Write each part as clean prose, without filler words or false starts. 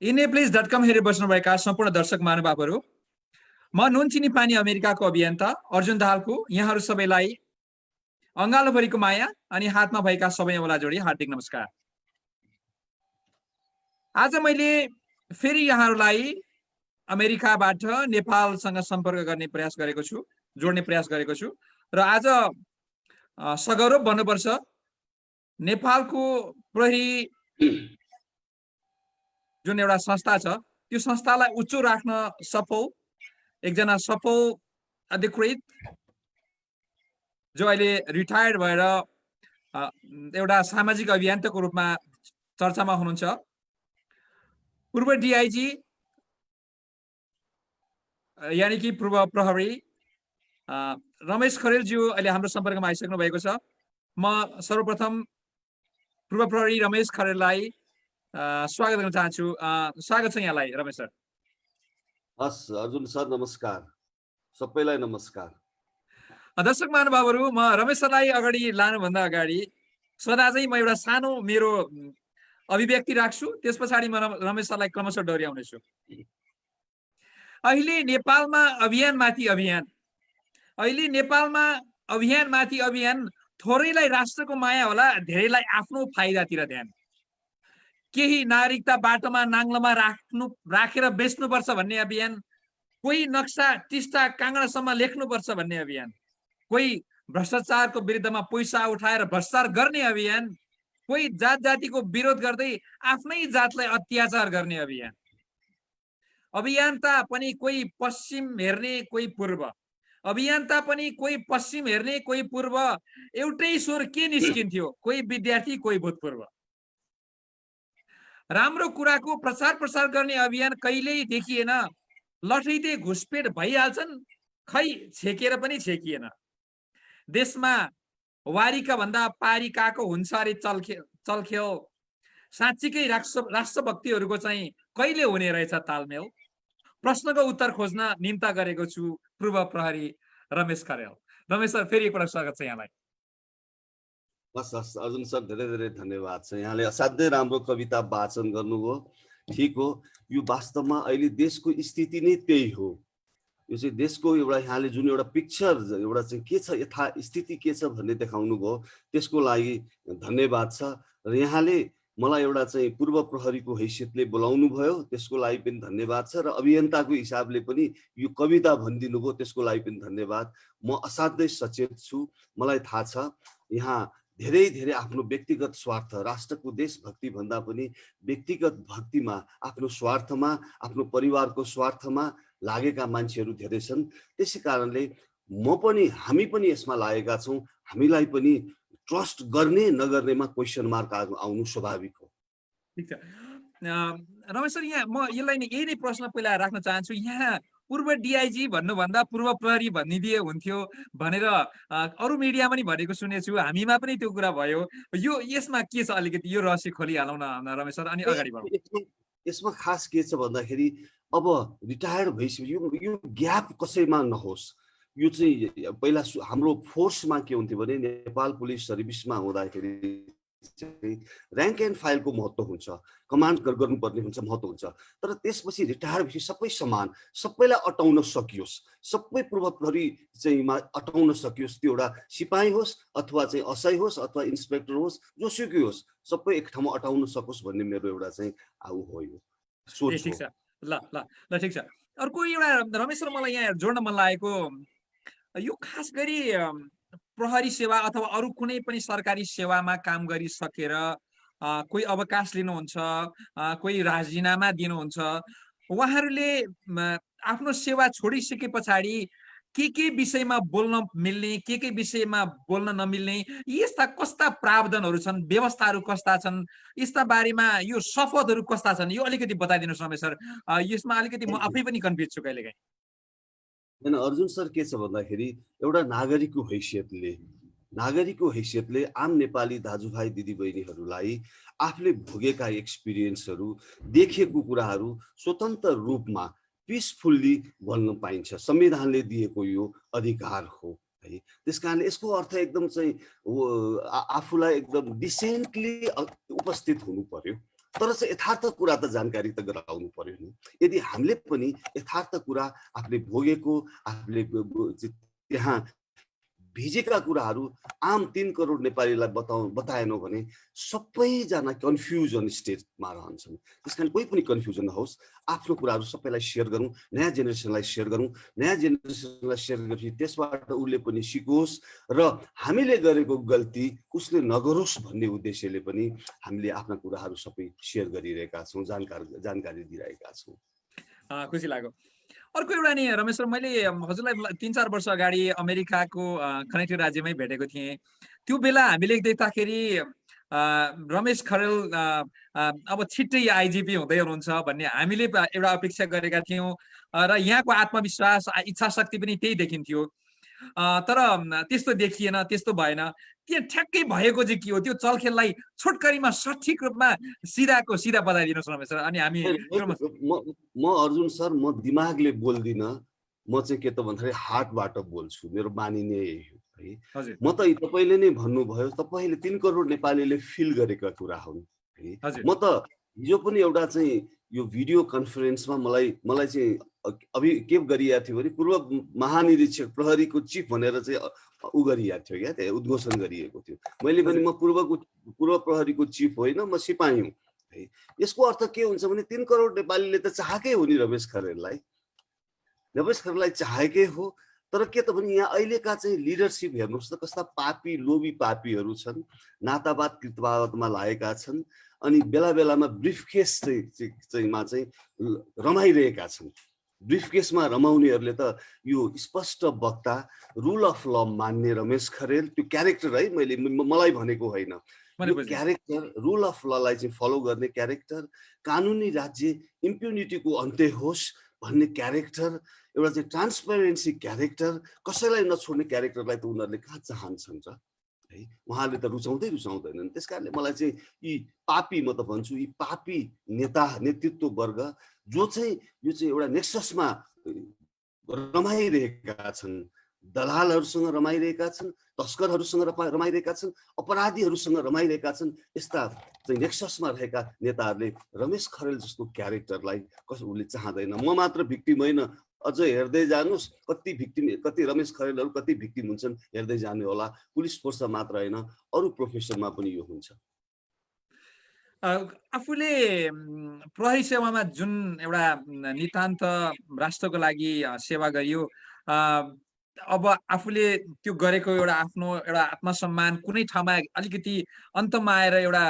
इनेप्लेस.com हेरेर बस्नुभएका सम्पूर्ण दर्शक महानुभावहरू, म नुनचिनी पानी अमेरिकाको अभियन्ता अर्जुन दाहालको यहाँहरू सबैलाई अङ्गालोभरिको माया अनि हातमा भएका सबै औँला जोडी हार्दिक नमस्कार। आज मैले फेरि यहाँहरूलाई अमेरिकाबाट नेपालसँग सम्पर्क गर्ने प्रयास गरेको छु, जोड्ने प्रयास गरेको छु र आज सगौरव भन्नुपर्छ, नेपालको प्रहरी जुन एउटा संस्था छ त्यो संस्थालाई उच्च राख्न सफल एकजना सफल अधिकृत जो अहिले रिटायर्ड भएर एउटा सामाजिक अभियन्ताको रूपमा चर्चामा हुनुहुन्छ, पूर्व डिआइजी यानी कि पूर्व प्रहरी रमेश खरेलज्यू अहिले हाम्रो सम्पर्कमा आइसक्नु भएको छ। म सर्वप्रथम पूर्व प्रहरी रमेश खरेललाई स्वागत गर्न चाहन्छु। स्वागत छ यहाँलाई रमेश सर। हस् अर्जुन सर, नमस्कार। सबैलाई नमस्कार। दर्शक महानुभावहरू, म रमेश सरलाई अगाडि लानुभन्दा अगाडि सदा चाहिँ म एउटा सानो मेरो अभिव्यक्ति राख्छु, त्यस पछाडि म रमेश सरलाई क्रमशः डोर्याउनेछु। अहिले नेपालमा अभियान, थोरैलाई राष्ट्रको माया होला, धेरैलाई आफ्नो फाइदातिर ध्यान। केही नागरिकता बाटोमा नाङ्लोमा राखेर बेच्नुपर्छ भन्ने अभियान, कोही नक्सा टिस्टा काङ्गडासम्म लेख्नुपर्छ भन्ने अभियान, कोही भ्रष्टाचारको विरुद्धमा पैसा उठाएर भ्रष्टाचार गर्ने अभियान, कोही जात जातिको विरोध गर्दै आफ्नै जातलाई अत्याचार गर्ने अभियान। अभियन्ता पनि कोही पश्चिम हेर्ने कोही पूर्व, अभियन्ता पनि कोही पश्चिम हेर्ने कोही पूर्व, एउटै स्वर के निस्किन्थ्यो, कोही विद्यार्थी कोही भूतपूर्व। राम्रो कुराको प्रचार प्रसार गर्ने अभियान कहिल्यै देखिएन, लठैते घुसपेट भइहाल्छन्, खै छेकेर पनि छेकिएन। देशमा वारीका भन्दा पारिकाको हुन्छ अरे चल्खेल, साँच्चीकै राष्ट्रभक्तिहरूको चाहिँ कहिले हुने रहेछ तालमेल। प्रश्नको उत्तर खोज्न निम्ता गरेको छु पूर्व प्रहरी रमेश खरेल। रमेश सर, फेरि एकपल्ट स्वागत छ यहाँलाई। हस् अर्जुन सर, धेरै धेरै धन्यवाद छ। यहाँले असाध्यै राम्रो कविता वाचन गर्नुभयो। ठिक हो, यो वास्तवमा अहिले देशको स्थिति नै त्यही हो। यो चाहिँ देशको एउटा यहाँले जुन एउटा पिक्चर एउटा चाहिँ के छ, यथा स्थिति के छ भन्ने देखाउनु भयो, त्यसको लागि धन्यवाद छ। र यहाँले मलाई एउटा चाहिँ पूर्व प्रहरीको हैसियतले बोलाउनु भयो, त्यसको लागि पनि धन्यवाद छ। र अभियन्ताको हिसाबले पनि यो कविता भनिदिनु भयो, त्यसको लागि पनि धन्यवाद। म असाध्यै सचेत छु। मलाई थाहा छ यहाँ धेरै आफ्नो व्यक्तिगत स्वार्थ, राष्ट्रको देशभक्ति भन्दा पनि व्यक्तिगत भक्तिमा, आफ्नो स्वार्थमा, आफ्नो परिवारको स्वार्थमा लागेका मान्छेहरू धेरै छन्। त्यसै कारणले हामी पनि यसमा लागेका छौँ। हामीलाई पनि ट्रस्ट गर्ने नगर्नेमा क्वेसन मार्क आउनु स्वाभाविक हो। ठिक छ रमेश सर, यहाँ म यही नै प्रश्न पहिला राख्न चाहन्छु। यहाँ पूर्व डिआइजी भन्नुभन्दा पूर्व प्रहरी भनिदिए हुन्थ्यो भनेर अरू मिडियामा पनि भनेको सुनेछु, हामीमा पनि त्यो कुरा भयो। यसमा के छ, अलिकति यो रहस्य खोलिहालौँ न रमेश सर, अनि अगाडि बढौँ। यसमा खास के छ भन्दाखेरि अब रिटायर्ड भइसक्यो, यो ग्याप कसैमा नहोस्। यो चाहिँ पहिला हाम्रो फोर्समा के हुन्थ्यो भने नेपाल पुलिस सर्भिसमा हुँदाखेरि र्याङ्क एन्ड फाइलको महत्त्व हुन्छ, कमान्ड गर्नुपर्ने हुन्छ, महत्त्व हुन्छ। तर त्यसपछि रिटायर भएपछि सबै समान, सबैलाई अटाउन सकियोस्, सबै पूर्व प्रहरी चाहिँ अटाउन सकियोस्। त्यो एउटा सिपाही होस् अथवा चाहिँ असै होस् अथवा इन्सपेक्टर होस्, जोसुकै होस्, सबै एक ठाउँमा अटाउन सकोस् भन्ने मेरो एउटा चाहिँ हो यो सोच हो। ठिक छ, ल ठिक छ। अर्को एउटा रमेश सर, मलाई यहाँ जोड्न मन लागेको, यो खास गरी प्रहरी सेवा अथवा अरू कुनै पनि सरकारी सेवामा काम गरिसकेर कोही अवकाश लिनुहुन्छ, कोही राजीनामा दिनुहुन्छ, उहाँहरूले आफ्नो सेवा छोडिसके पछाडि के विषयमा बोल्न मिल्ने, के विषयमा बोल्न नमिल्ने, यस्ता कस्ता प्रावधानहरू छन्, व्यवस्थाहरू कस्ता छन्, यस्ता बारेमा यो शपथहरू कस्ता छन्, यो अलिकति बताइदिनुहोस् रमेश सर। यसमा अलिकति म आफै पनि कन्फ्युज छु कहिलेकाहीँ। होइन अर्जुन सर, के छ भन्दाखेरि एउटा नागरिकको हैसियतले आम नेपाली दाजुभाइ दिदीबहिनीहरूलाई आफूले भोगेका एक्सपिरियन्सहरू, देखेको कुराहरू स्वतन्त्र रूपमा पिसफुल्ली भन्न पाइन्छ। संविधानले दिएको यो अधिकार हो है। त्यसकारणले यसको अर्थ एकदम चाहिँ आफूलाई एकदम डिसेन्टली उपस्थित हुनु पर्यो। तर चाहिँ यथार्थ कुरा त जानकारी त गराउनु पर्यो नि। यदि हामीले पनि यथार्थ कुरा आफूले भोगेको, आफूले त्यहाँ भिजेका कुराहरू आम 3 करोड नेपालीलाई बताएनौँ भने सबैजना कन्फ्युजन स्टेटमा रहन्छन्। त्यसकारण कोही पनि कन्फ्युजन नहोस्, आफ्नो कुराहरू सबैलाई सेयर गरौँ, नयाँ जेनेरेसनलाई सेयर गरौँ। नयाँ जेनेरेसनलाई सेयर गरेपछि त्यसबाट उसले पनि सिकोस् र हामीले गरेको गल्ती उसले नगरोस् भन्ने उद्देश्यले पनि हामीले आफ्ना कुराहरू सबै सेयर गरिरहेका छौँ, जानकारी दिइरहेका छौँ। खुसी लाग्यो। अर्को एउटा नि रमेश सर, मैले हजुरलाई 3-4 वर्ष अगाडि अमेरिकाको कनेक्टिड राज्यमै भेटेको थिएँ। त्यो बेला हामीले देख्दाखेरि रमेश खरेल अब छिट्टै आइजिपी हुँदै हुनुहुन्छ भन्ने हामीले एउटा अपेक्षा गरेका थियौँ र यहाँको आत्मविश्वास, इच्छा शक्ति पनि त्यही देखिन्थ्यो। तर त्यस्तो देखिएन, त्यस्तो भएन। त्यो ठ्याक्कै भएको चाहिँ के हो? त्यो चलखेललाई छोटकरीमा सठिक रूपमा सिधाको सिधा बताइदिनुहोस् रमेश सर। अनि हामी म अर्जुन सर, म दिमागले बोल्दिनँ, म चाहिँ के त भन्दाखेरि हार्टबाट बोल्छु। मेरो बानी नै यही हो है। म त तपाईँले नै भन्नुभयो, तपाईँले 3 करोड नेपालीले फिल गरेका कुरा हुन् है। म त हिजो पनि एउटा चाहिँ यो भिडियो कन्फरेन्समा मलाई चाहिँ अभि के गरिएको थियो भने पूर्व महानिरीक्षक प्रहरीको चिफ भनेर चाहिँ उ गरिएको थियो क्या, त्यहाँ उद्घोषण गरिएको थियो। मैले पनि म पूर्व प्रहरीको चिफ होइन, म सिपाही हुँ है। यसको अर्थ के हुन्छ भने 3 करोड नेपालीले त चाहेकै हो नि रमेश खरेललाई चाहेकै हो। तर के त भने यहाँ अहिलेका चाहिँ लिडरसिप हेर्नुहोस् त, कस्ता पापी लोभी पापीहरू छन्, नातावाद कृतवादमा लागेका छन्। अनि बेला बेलामा ब्रिफकेस चाहिँ रमाइरहेका छन्। ब्रिफकेसमा रमाउनेहरूले त यो स्पष्ट वक्ता, रुल अफ ल मान्ने रमेश खरेल, त्यो क्यारेक्टर है, मलाई भनेको होइन, यो क्यारेक्टर रुल अफ ललाई चाहिँ फलो गर्ने क्यारेक्टर, कानुनी राज्य, इम्प्युनिटीको अन्त्य होस् भन्ने क्यारेक्टर, एउटा चाहिँ ट्रान्सपेरेन्सी क्यारेक्टर, कसैलाई नछोड्ने क्यारेक्टरलाई त उनीहरूले कहाँ चाहन्छन् र है। उहाँहरूले त रुचाउँदैनन्। त्यस कारणले मलाई चाहिँ यी पापी, म त भन्छु यी पापी नेतृत्व वर्ग जो चाहिँ यो चाहिँ एउटा नेक्ससमा रमाइरहेका छन्, दलालहरूसँग रमाइरहेका छन्, तस्करहरूसँग रमाइरहेका छन्, अपराधीहरूसँग रमाइरहेका छन्, यस्ता चाहिँ नेक्ससमा रहेका नेताहरूले रमेश खरेल जस्तो क्यारेक्टरलाई उसले चाहँदैन। म मात्र भिक्टिम होइन, अझ हेर्दै जानुहोस् कति रमेश खरेलहरू कति भिक्टिम हुन्छन्, हेर्दै जाने होला। पुलिस फोर्स मात्र होइन, अरू प्रोफेसनमा पनि यो हुन्छ। आफूले प्रहरी सेवामा जुन एउटा नितान्त राष्ट्रको लागि सेवा गरियो, अब आफूले त्यो गरेको एउटा आफ्नो एउटा आत्मसम्मान कुनै ठाउँमा अलिकति अन्तमा आएर एउटा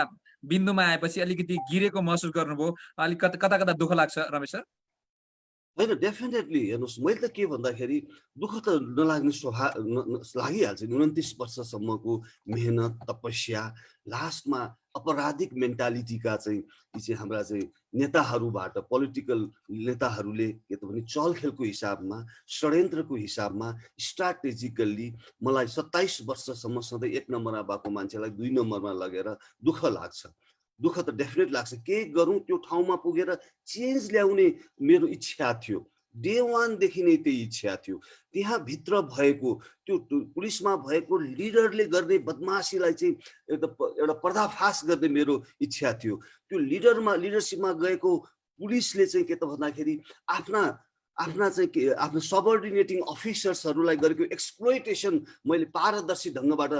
बिन्दुमा आएपछि अलिकति गिरेको महसुस गर्नुभयो? अलिक कता कता दुःख लाग्छ रमेश सर? होइन, डेफिनेटली हेर्नुहोस्, मैले त के भन्दाखेरि दुःख त नलाग्ने लागिहाल्छ नि। 29 वर्षसम्मको मेहनत, तपस्या, लास्टमा अपराधिक मेन्टालिटीका चाहिँ यी चाहिँ हाम्रा चाहिँ नेताहरूबाट, पोलिटिकल नेताहरूले के त भने चलखेलको हिसाबमा, षड्यन्त्रको हिसाबमा, स्ट्राटेजिकल्ली मलाई 27 वर्षसम्म सधैँ 1 नम्बरमा भएको मान्छेलाई 2 नम्बरमा लगेर दुःख लाग्छ। दुःख त डेफिनेट लाग्छ। के गरौँ, त्यो ठाउँमा पुगेर चेन्ज ल्याउने मेरो इच्छा थियो। डे 1 देखि नै त्यही इच्छा थियो। त्यहाँ भित्र भएको त्यो पुलिसमा भएको लिडरले गर्ने बदमासीलाई चाहिँ एउटा पर्दाफास गर्ने मेरो इच्छा थियो। त्यो लिडरसिपमा गएको पुलिसले चाहिँ के त भन्दाखेरि आफ्ना चाहिँ आफ्नो सबअर्डिनेटिङ अफिसर्सहरूलाई गरेको एक्सप्लोइटेसन मैले पारदर्शी ढङ्गबाट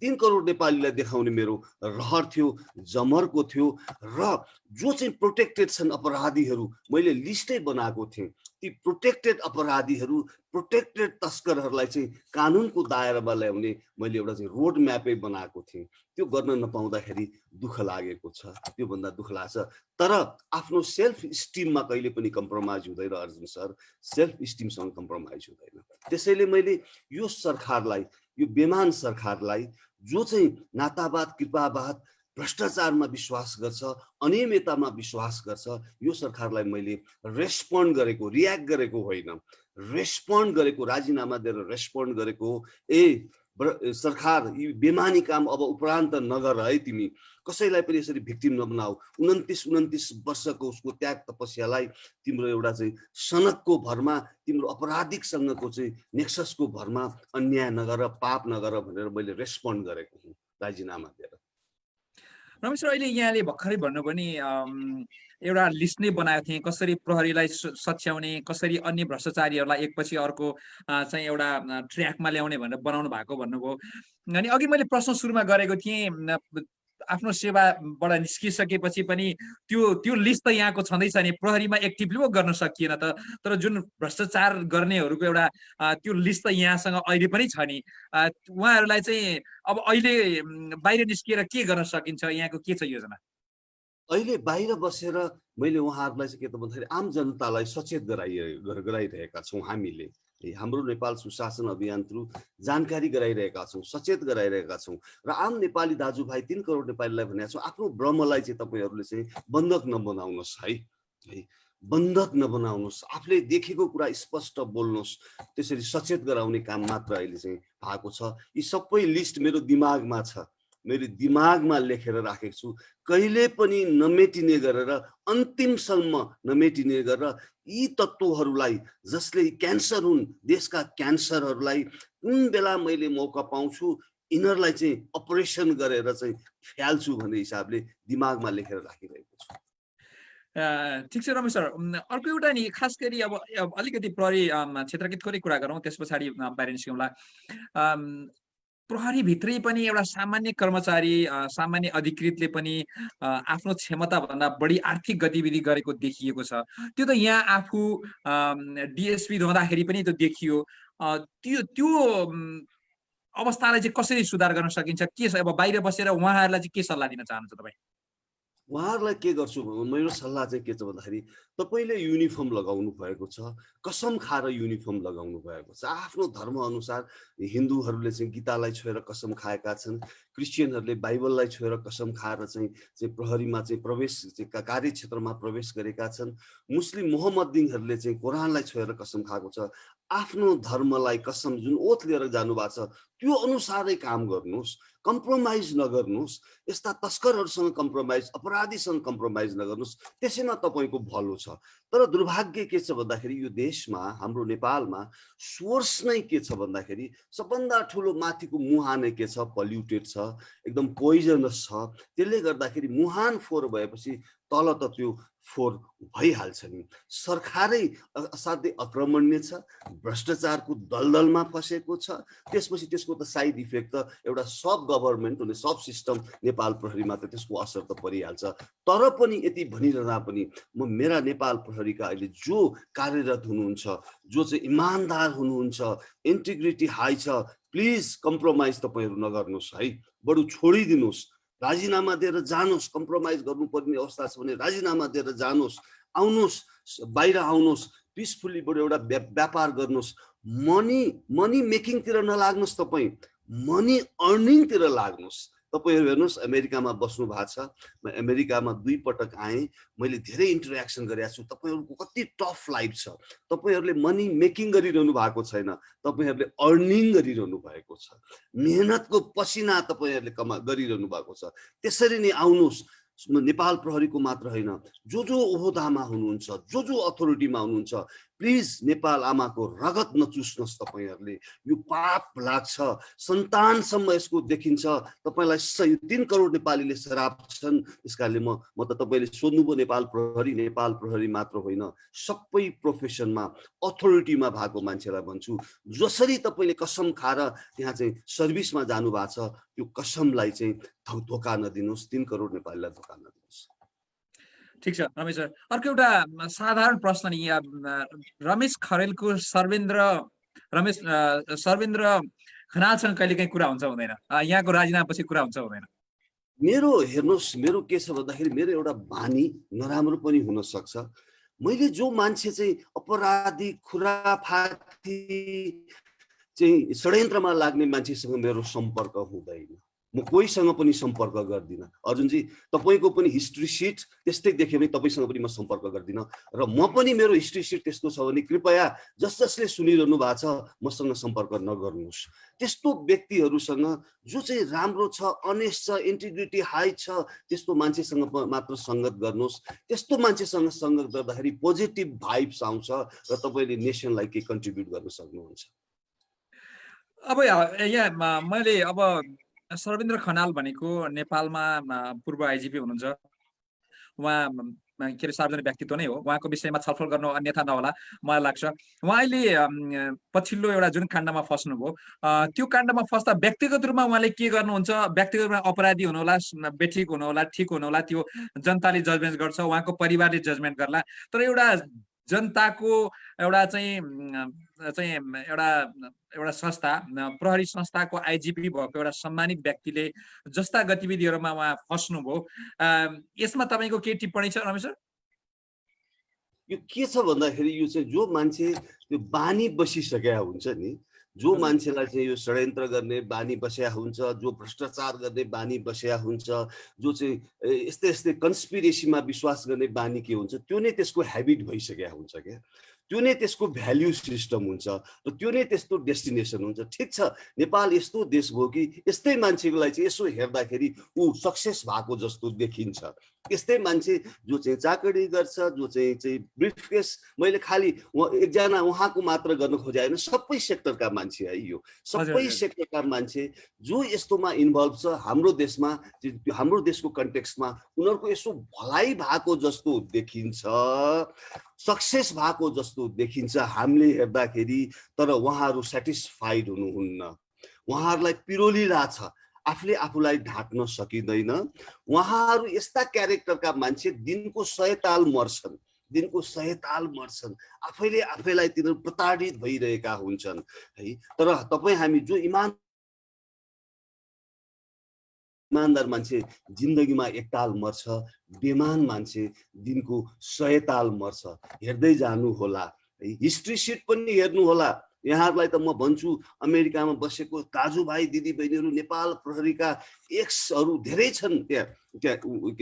3 करोड नेपालीलाई देखाउने मेरो रहर थियो, जमर्को थियो। र जो चाहिँ प्रोटेक्टेड छन् अपराधीहरू, मैले लिस्टै बनाएको थिएँ। ती प्रोटेक्टेड अपराधीहरू, प्रोटेक्टेड तस्करहरूलाई चाहिँ कानुनको दायरामा ल्याउने मैले एउटा चाहिँ रोड म्यापै बनाएको थिएँ। त्यो गर्न नपाउँदाखेरि दुःख लागेको छ, त्योभन्दा दुःख लाग्छ। तर आफ्नो सेल्फ स्टिममा कहिले पनि कम्प्रोमाइज हुँदैन अर्जुन सर, सेल्फ स्टिमसँग कम्प्रोमाइज हुँदैन। त्यसैले मैले यो सरकारलाई, यो बेमान सरकारलाई, जो चाहिँ नातावाद, कृपावाद, भ्रष्टाचारमा विश्वास गर्छ, अनियमिततामा विश्वास गर्छ, यो सरकारलाई मैले रेस्पोन्ड गरेको, रियाक्ट गरेको होइन, रेस्पोन्ड गरेको, राजीनामा दिएर रेस्पोन्ड गरेको। सरकार, यी बेमानी काम अब उपरान्त नगर है, तिमी कसैलाई पनि यसरी भिक्टिम नबनाऊ। 29 वर्षको उसको त्याग तपस्यालाई तिम्रो एउटा चाहिँ सनकको भरमा, तिम्रो अपराधिकसँगको चाहिँ नेक्ससको भरमा अन्याय नगर, पाप नगर भनेर मैले रेस्पोन्ड गरेको हुँ राजीनामा दिएर। रमेश सर, अहिले यहाँले भर्खरै भन्नुभयो नि एउटा लिस्ट नै बनाएको थिएँ, कसरी प्रहरीलाई सच्याउने, कसरी अन्य भ्रष्टाचारीहरूलाई एकपछि अर्को चाहिँ एउटा ट्र्याकमा ल्याउने भनेर बनाउनु भएको भन्नुभयो। अनि अघि मैले प्रश्न सुरुमा गरेको थिएँ, आफ्नो सेवाबाट निस्किसकेपछि पनि त्यो लिस्ट त यहाँको छँदैछ नि, प्रहरीमा एक्टिभली पो गर्न सकिएन त। तर जुन भ्रष्टाचार गर्नेहरूको एउटा त्यो लिस्ट त यहाँसँग अहिले पनि छ नि। उहाँहरूलाई चाहिँ अब अहिले बाहिर निस्किएर के गर्न सकिन्छ, यहाँको के छ योजना? अहिले बाहिर बसेर मैले उहाँहरूलाई चाहिँ के त भन्दाखेरि आम जनतालाई सचेत गराइरहेका छौँ। हामीले हाम्रो नेपाल सुशासन अभियान थ्रु जानकारी गराइरहेका छौँ, सचेत गराइरहेका छौँ र आम नेपाली दाजुभाइ 3 करोड नेपालीलाई भनेका छौँ, आफ्नो भ्रमलाई चाहिँ तपाईँहरूले चाहिँ बन्धक नबनाउनुहोस् है, बन्धक नबनाउनुहोस्, आफूले देखेको कुरा स्पष्ट बोल्नुहोस्। त्यसरी सचेत गराउने काम मात्र अहिले चाहिँ भएको छ। यी सबै लिस्ट मेरो दिमागमा छ, मेरो दिमागमा लेखेर राखेको छु। कहिले पनि नमेटिने गरेर, अन्तिमसम्म नमेटिने गरेर यी तत्त्वहरूलाई, जसले क्यान्सर हुन्, देशका क्यान्सरहरूलाई कुन बेला मैले मौका पाउँछु यिनीहरूलाई चाहिँ अपरेसन गरेर चाहिँ फ्याल्छु भन्ने हिसाबले दिमागमा लेखेर राखिरहेको छु। ठिक छ रमेश सर, अर्को एउटा नि खास गरी अब अलिकति प्रहरी क्षेत्रकै थोरै कुरा गरौँ, त्यस पछाडि बाहिर निस्कौँला। प्रहरी भित्रै पनि एउटा सामान्य कर्मचारी, सामान्य अधिकृतले पनि आफ्नो क्षमताभन्दा बढी आर्थिक गतिविधि गरेको देखिएको छ। त्यो त यहाँ आफू डिएसपी रहँदाखेरि पनि त्यो देखियो। त्यो अवस्थालाई चाहिँ कसरी सुधार गर्न सकिन्छ, के छ? अब बाहिर बसेर उहाँहरूलाई चाहिँ के सल्लाह दिन चाहनुहुन्छ तपाईँ? उहाँहरूलाई के गर्छु, मेरो सल्लाह चाहिँ के छ भन्दाखेरि तपाईँले युनिफर्म लगाउनु भएको छ, कसम खाएर युनिफर्म लगाउनु भएको छ। आफ्नो धर्म अनुसार हिन्दूहरूले चाहिँ गीतालाई छोएर कसम खाएका छन्, क्रिस्चियनहरूले बाइबललाई छोएर कसम खाएर चाहिँ प्रहरीमा चाहिँ प्रवेश कार्यक्षेत्रमा प्रवेश गरेका छन्। मुस्लिम मोहम्मदीनहरूले चाहिँ कुरानलाई छोएर कसम खाएको छ। आफ्नो धर्मलाई कसम जुन ओथ लिएर जानुभएको छ त्यो अनुसारै काम गर्नुहोस्, कम्प्रोमाइज नगर्नुहोस्। यस्ता तस्करहरूसँग कम्प्रोमाइज, अपराधीसँग कम्प्रोमाइज नगर्नुहोस्, त्यसैमा तपाईँको भलो छ। तर दुर्भाग्य के छ भन्दाखेरि यो देशमा, हाम्रो नेपालमा सोर्स नै के छ भन्दाखेरि सबभन्दा ठुलो माथिको मुहान नै के छ, पल्युटेड छ, एकदम पोइजनस छ। त्यसले गर्दाखेरि मुहान फोहोर भएपछि तल त त्यो फोहोर भइहाल्छ नि। सरकारै असाध्यै आक्रमणीय छ, भ्रष्टाचारको दलदलमा फसेको छ। त्यसपछि त्यसको त साइड इफेक्ट त एउटा सब गभर्मेन्ट हुने, सब सिस्टम नेपाल प्रहरीमा त त्यसको असर त परिहाल्छ। तर पनि यति भनिरहँदा पनि म मेरा नेपाल प्रहरीका अहिले जो कार्यरत हुनुहुन्छ, जो चाहिँ इमान्दार हुनुहुन्छ, इन्टिग्रिटी हाई छ, प्लिज कम्प्रोमाइज तपाईँहरू नगर्नुहोस् है, बरु छोडिदिनुहोस्, राजीनामा दिएर जानुहोस्। कम्प्रोमाइज गर्नुपर्ने अवस्था छ भने राजीनामा दिएर जानुहोस्, आउनुहोस्, बाहिर आउनुहोस्, पिसफुल्ली बरु एउटा व्यापार गर्नुहोस्। मनी मेकिङतिर नलाग्नुहोस्, तपाईँ मनी अर्निङतिर लाग्नुहोस्। तपाईँहरू हेर्नुहोस्, अमेरिकामा बस्नु भएको छ, म अमेरिकामा 2 पटक आएँ, मैले धेरै इन्टरेक्सन गरेको छु। तपाईँहरूको कति टफ लाइफ छ, तपाईँहरूले मनी मेकिङ गरिरहनु भएको छैन, तपाईँहरूले अर्निङ गरिरहनु भएको छ, मेहनतको पसिना तपाईँहरूले गरिरहनु भएको छ। त्यसरी नै आउनुहोस्। नेपाल प्रहरीको मात्र होइन, जो ओहदामा हुनुहुन्छ, जो अथोरिटीमा हुनुहुन्छ, प्लिज नेपाल आमाको रगत नचुस्नुहोस् तपाईँहरूले। यो पाप लाग्छ, सन्तानसम्म यसको देखिन्छ। तपाईँलाई 3 करोड नेपालीले शराब छन्। यसकारणले म त तपाईँले सोध्नुभयो नेपाल प्रहरी मात्र होइन, सबै प्रोफेसनमा अथोरिटीमा भएको मान्छेलाई भन्छु, जसरी तपाईँले कसम खाएर त्यहाँ चाहिँ सर्भिसमा जानु भएको छ, त्यो कसमलाई चाहिँ धोका नदिनुहोस्, 3 करोड नेपालीलाई धोका नदिनुहोस्। ठिक छ रमेश सर, अर्को एउटा साधारण प्रश्न नि, रमेश खरेलको सर्वेन्द्र खनालसँग कहिले काहीँ कुरा हुन्छ हुँदैन? यहाँको राजीनामापछि कुरा हुन्छ हुँदैन? मेरो हेर्नुहोस्, मेरो के छ भन्दाखेरि मेरो एउटा बानी नराम्रो पनि हुन सक्छ। मैले जो मान्छे चाहिँ अपराधी, खुराफाती चाहिँ षड्यन्त्रमा लाग्ने मान्छेसँग मेरो सम्पर्क हुँदैन। म कोहीसँग पनि सम्पर्क गर्दिनँ। अर्जुनजी, तपाईँको पनि हिस्ट्री सिट त्यस्तै देख्यो भने तपाईँसँग पनि म सम्पर्क गर्दिनँ। र म पनि मेरो हिस्ट्री सिट त्यस्तो छ भने कृपया जसले सुनिरहनु भएको छ मसँग सम्पर्क नगर्नुहोस्। त्यस्तो व्यक्तिहरूसँग जो चाहिँ राम्रो छ, अनेस्ट छ, इन्टिग्रिटी हाई छ, त्यस्तो मान्छेसँग मात्र सङ्गत गर्नुहोस्। त्यस्तो मान्छेसँग सङ्गत गर्दाखेरि पोजिटिभ भाइब्स आउँछ र तपाईँले नेसनलाई केही कन्ट्रिब्युट गर्न सक्नुहुन्छ। अब यहाँ मैले अब सर्वेन्द्र खनाल भनेको नेपालमा पूर्व आइजिपी हुनुहुन्छ। उहाँ के अरे सार्वजनिक व्यक्तित्व नै हो। उहाँको विषयमा छलफल गर्नु अन्यथा नहोला मलाई लाग्छ। उहाँ अहिले पछिल्लो एउटा जुन काण्डमा फस्नुभयो, त्यो काण्डमा फस्दा व्यक्तिगत रूपमा उहाँले के गर्नुहुन्छ, व्यक्तिगत रूपमा अपराधी हुनुहोला, बेठिक हुनुहोला, ठिक हुनुहोला, त्यो जनताले जजमेन्ट गर्छ, उहाँको परिवारले जजमेन्ट गर्ला। तर एउटा जनताको एउटा एउटा संस्था, प्रहरी संस्थाको आइजिपी भएको एउटा सम्मानित व्यक्तिले जस्ता गतिविधिहरूमा उहाँ फस्नुभयो, यसमा तपाईँको के टिप्पणी छ रमेश सर? यो के छ भन्दाखेरि यो चाहिँ जो मान्छे त्यो बानी बसिसकेका हुन्छ नि, जो मान्छेलाई चाहिँ यो षड्यन्त्र गर्ने बानी बस्या हुन्छ, जो भ्रष्टाचार गर्ने बानी बस्या हुन्छ, जो चाहिँ यस्तै यस्तै कन्स्पिरेसीमा विश्वास गर्ने बानी के हुन्छ, त्यो नै त्यसको ह्याबिट भइसकेका हुन्छ क्या। त्यो नै त्यसको भ्याल्यु सिस्टम हुन्छ र त्यो नै त्यस्तो डेस्टिनेसन हुन्छ। ठिक छ, नेपाल यस्तो देश भयो कि यस्तै मान्छेलाई चाहिँ यसो हेर्दाखेरि ऊ सक्सेस भएको जस्तो देखिन्छ। यस्तै मान्छे जो चाहिँ चाकरी गर्छ, जो चाहिँ ब्रिफकेस, मैले खालि एकजना उहाँको मात्र गर्न खोजे होइन, सबै सेक्टरका मान्छे है, यो सबै सेक्टरका मान्छे जो यस्तोमा इन्भल्भ छ हाम्रो देशमा, हाम्रो देशको कन्टेक्स्टमा उनीहरूको यसो भलाइ भएको जस्तो देखिन्छ, सक्सेस भएको जस्तो देखिन्छ हामीले हेर्दाखेरि। तर उहाँहरू सेटिस्फाइड हुनुहुन्न, उहाँहरूलाई पिरोलिरहेछ, आफूले आफूलाई ढाक्न सकिँदैन। उहाँहरू यस्ता क्यारेक्टरका मान्छे दिनको 100 ताल मर्छन्, दिनको 100 ताल मर्छन्, आफैले आफैलाई तिनीहरू प्रताडित भइरहेका हुन्छन् है। तर तपाईँ हामी जो इमानदार मान्छे जिन्दगीमा 1 ताल मर्छ, बेमान मान्छे दिनको 100 ताल मर्छ। हेर्दै जानु होला है, हिस्ट्री सिट पनि हेर्नु होला। यहाँहरूलाई त म भन्छु, अमेरिकामा बसेको दाजुभाइ दिदीबहिनीहरू, नेपाल प्रहरीका एक्सहरू धेरै छन् त्यहाँ के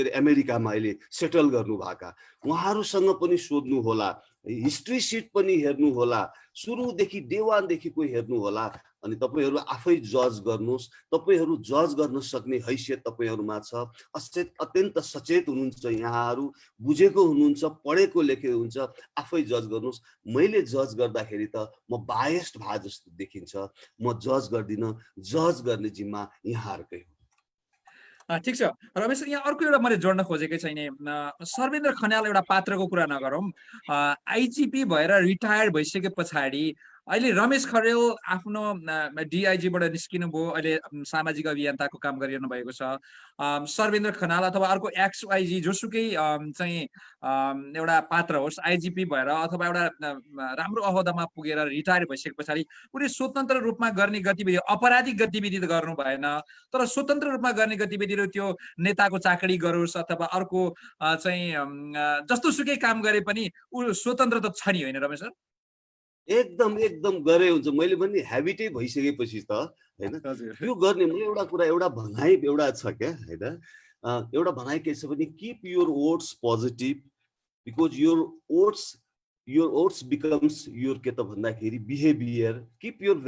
अरे अमेरिकामा अहिले सेटल गर्नुभएका, उहाँहरूसँग पनि सोध्नु होला, हिस्ट्री सिट पनि हेर्नु होला, सुरुदेखि डे वानदेखिको हेर्नु होला। अनि तपाईँहरू आफै जज गर्नुहोस्। तपाईँहरू जज गर्न सक्ने हैसियत तपाईँहरूमा छ, अत्यन्त सचेत हुनुहुन्छ, यहाँहरू बुझेको हुनुहुन्छ, पढेको लेखेको हुन्छ, आफै जज गर्नुहोस्। मैले जज गर्दाखेरि त म बायस्ड भए जस्तो देखिन्छ, म जज गर्दिनँ, जज गर्ने जिम्मा यहाँहरूकै हो। ठिक छ रमेश, यहाँ अर्को एउटा मैले जोड्न खोजेकै छैन। सर्वेन्द्र खनाल एउटा पात्रको कुरा नगरौँ, आइजिपी भएर रिटायर्ड भइसके पछाडि अहिले रमेश खरेल आफ्नो डिआइजीबाट निस्किनु भयो, अहिले सामाजिक अभियन्ताको काम गरिरहनु भएको छ। सर्वेन्द्र खनाल अथवा अर्को एक्सवाइजी जोसुकै चाहिँ एउटा पात्र होस्, आइजिपी भएर अथवा एउटा राम्रो अहोदामा पुगेर रिटायर भइसके पछाडि उनी स्वतन्त्र रूपमा गर्ने गतिविधि, अपराधिक गतिविधि त गर्नु भएन, तर स्वतन्त्र रूपमा गर्ने गतिविधिहरू, त्यो नेताको चाकरी गरोस् अथवा अर्को चाहिँ जस्तो सुकै काम गरे पनि ऊ स्वतन्त्र त छ नि, होइन रमेश सर? एकदम एकदम गरे हुन्छ। मैले पनि ह्याबिटै भइसकेपछि त हैन यो गर्ने। म एउटा कुरा, एउटा भनाइ एउटा छ क्या हैन, एउटा भनाइ के छ भने, keep your oats positive because your oats becomes your के त भन्दाखेरि behaviour. Keep your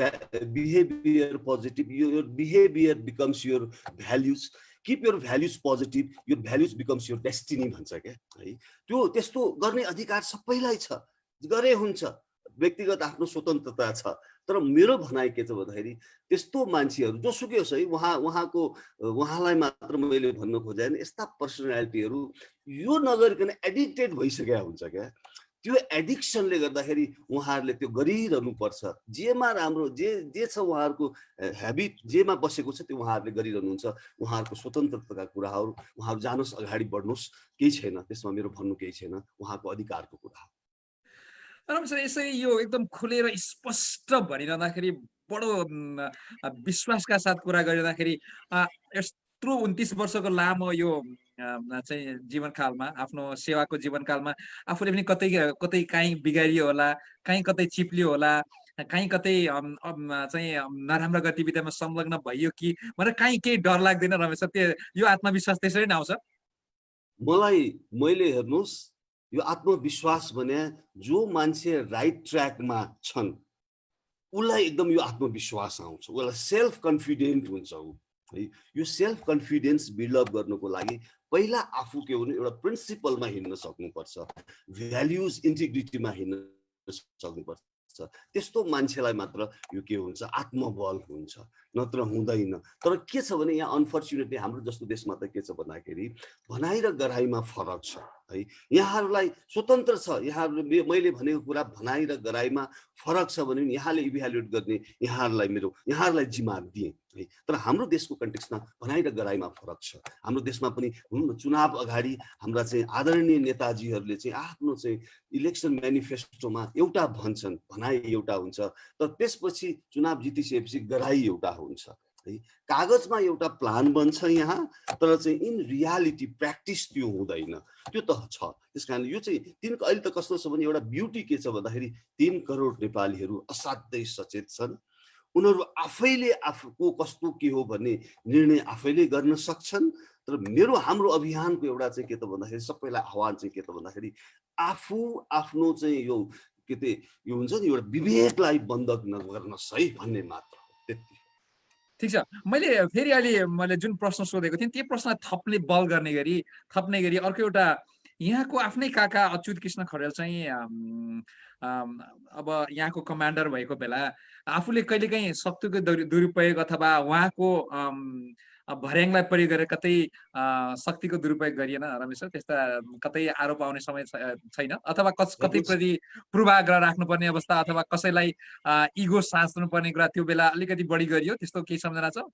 behaviour positive, your behavior becomes your values, keep your values positive, your values becomes your destiny भन्छ क्या है। त्यो त्यस्तो गर्ने अधिकार सबैलाई छ, गरे हुन्छ, व्यक्तिगत आफ्नो स्वतन्त्रता छ। तर मेरो भनाइ के छ भन्दाखेरि, त्यस्तो मान्छेहरू जोसुकै होस् है, उहाँलाई मात्र मैले भन्न खोजेँ, यस्ता पर्सनालिटीहरू यो नगरिकन एडिक्टेड भइसकेका हुन्छ क्या। त्यो एडिक्सनले गर्दाखेरि उहाँहरूले त्यो गरिरहनु पर्छ। जेमा राम्रो जे छ उहाँहरूको ह्याबिट, जेमा बसेको छ त्यो उहाँहरूले गरिरहनुहुन्छ। उहाँहरूको स्वतन्त्रताका कुराहरू, उहाँहरू जानुहोस्, अगाडि बढ्नुहोस्, केही छैन त्यसमा, मेरो भन्नु केही छैन, उहाँको अधिकारको कुरा हो। रमेश, यसै यो एकदम खुलेर स्पष्ट भनिरहँदाखेरि, बडो विश्वासका साथ कुरा गरिरहँदाखेरि, यत्रो 29 वर्षको लामो यो चाहिँ जीवनकालमा, आफ्नो सेवाको जीवनकालमा आफूले पनि कतै कतै काहीँ बिगारियो होला, काहीँ कतै चिप्लियो होला, काहीँ कतै चाहिँ नराम्रो गतिविधिमा संलग्न भइयो कि भनेर काहीँ केही डर लाग्दैन रमेश सर? त्यो यो आत्मविश्वास त्यसरी नै आउँछ? मैले हेर्नुहोस्, यो आत्मविश्वास भने जो मान्छे राइट ट्र्याकमा छन् उसलाई एकदम यो आत्मविश्वास आउँछ, उसलाई सेल्फ कन्फिडेन्ट हुन्छ ऊ है। यो सेल्फ कन्फिडेन्स बिल्डअप गर्नको लागि पहिला आफू के भने एउटा प्रिन्सिपलमा हिँड्न सक्नुपर्छ, भ्याल्युज इन्टिग्रिटीमा हिँड्न सक्नुपर्छ। सक्छ। त्यस्तो मान्छेलाई मात्र यो के हुन्छ, आत्मबल हुन्छ, नत्र हुँदैन। तर के छ भने यहाँ अनफर्चुनेटली हाम्रो जस्तो देशमा त के छ भन्दाखेरि भनाइ र गराइमा फरक छ है। यहाँहरूलाई स्वतन्त्र छ, यहाँहरूले मैले भनेको कुरा भनाइ र गराइमा फरक छ भने यहाँले इभ्यालुएट गर्ने यहाँहरूलाई जिम्मा दिए है। तर हाम्रो देशको कन्टेक्स्टमा भनाइ र गराइमा फरक छ। हाम्रो देशमा पनि चुनाव अगाडि हाम्रा चाहिँ आदरणीय नेताजीहरूले चाहिँ आफ्नो चाहिँ इलेक्सन म्यानिफेस्टोमा एउटा भन्छन्, भनाइ एउटा हुन्छ, तर त्यसपछि चुनाव जितिसकेपछि गराइ एउटा हुन्छ है। कागजमा एउटा प्लान बन्छ यहाँ, तर चाहिँ इन रियालिटी प्र्याक्टिस त्यो हुँदैन, त्यो त छ। त्यस कारण यो चाहिँ अहिले त कस्तो छ भने एउटा ब्युटी के छ भन्दाखेरि 3 करोड नेपालीहरू असाध्यै सचेत छन्। उनीहरू आफैले आफूको कस्तो के हो भन्ने निर्णय आफैले गर्न सक्छन्। तर हाम्रो अभियानको एउटा चाहिँ के त भन्दाखेरि सबैलाई आह्वान चाहिँ के त भन्दाखेरि आफू आफ्नो चाहिँ यो के त यो हुन्छ नि एउटा विवेकलाई बन्धक नगर्नुहोस् है भन्ने मात्र हो, त्यति। ठिक छ, फेरि अहिले मैले जुन प्रश्न सोधेको थिएँ त्यो प्रश्नलाई थप्ने गरी अर्को एउटा यहाँको आफ्नै काका अच्युत कृष्ण खरेल चाहिँ अब यहाँको कमान्डर भएको बेला आफूले कहिलेकाहीँ शक्तिको दुरुपयोग अथवा उहाँको भर्याङलाई प्रयोग गरेर कतै शक्तिको दुरुपयोग गरिएन रमेश सर? त्यस्ता कतै आरोप आउने समय छैन, अथवा कतैप्रति पूर्वाग्रह राख्नुपर्ने अवस्था अथवा कसैलाई इगो साच्नुपर्ने कुरा त्यो बेला अलिकति बढी गरियो, त्यस्तो केही सम्झना छ?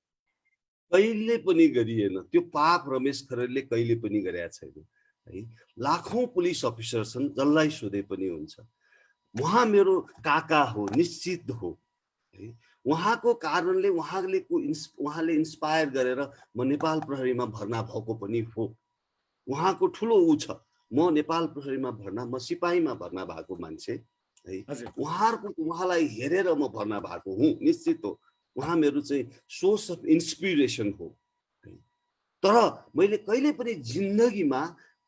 कहिले पनि गरिएन त्यो पाप। रमेश खरेलले कहिले पनि गरेका छैन है। लाखौं पुलिस अफिसर छन्, जसलाई सोधे पनि हुन्छ। उहाँ मेरो काका हो, निश्चित हो है। उहाँको कारणले उहाँले इन्स्पायर गरेर म नेपाल प्रहरीमा भर्ना भएको पनि हो। उहाँको ठुलो ऊ छ, म नेपाल प्रहरीमा भर्ना, म सिपाहीमा भर्ना भएको मान्छे है। उहाँलाई हेरेर म भर्ना भएको हुँ, निश्चित हो। उहाँ मेरो चाहिँ सोर्स अफ इन्सपिरेसन हो। तर मैले कहिले पनि जिन्दगीमा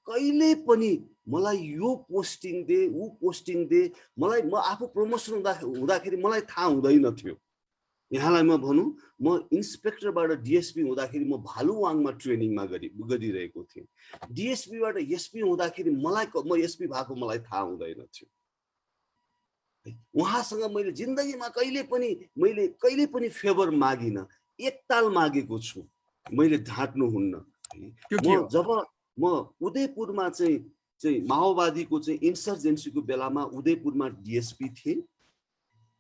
कहिले पनि मलाई यो पोस्टिङ दे, ऊ पोस्टिङ दे, म आफू प्रमोसन हुँदाखेरि मलाई थाहा हुँदैन थियो। यहाँलाई म भनौँ, म इन्सपेक्टरबाट डिएसपी हुँदाखेरि म भालुवाङमा ट्रेनिङमा गरिरहेको थिएँ। डिएसपीबाट एसपी हुँदाखेरि म एसपी भएको मलाई थाहा हुँदैन थियो। उहाँसँग मैले जिन्दगीमा कहिले पनि फेभर मागिनँ, एकताल मागेको छु। मैले ढाँट्नुहुन्न। जब म उदयपुरमा चाहिँ माओवादीको चाहिँ इन्सर्जेन्सीको बेलामा उदयपुरमा डिएसपी थिएँ।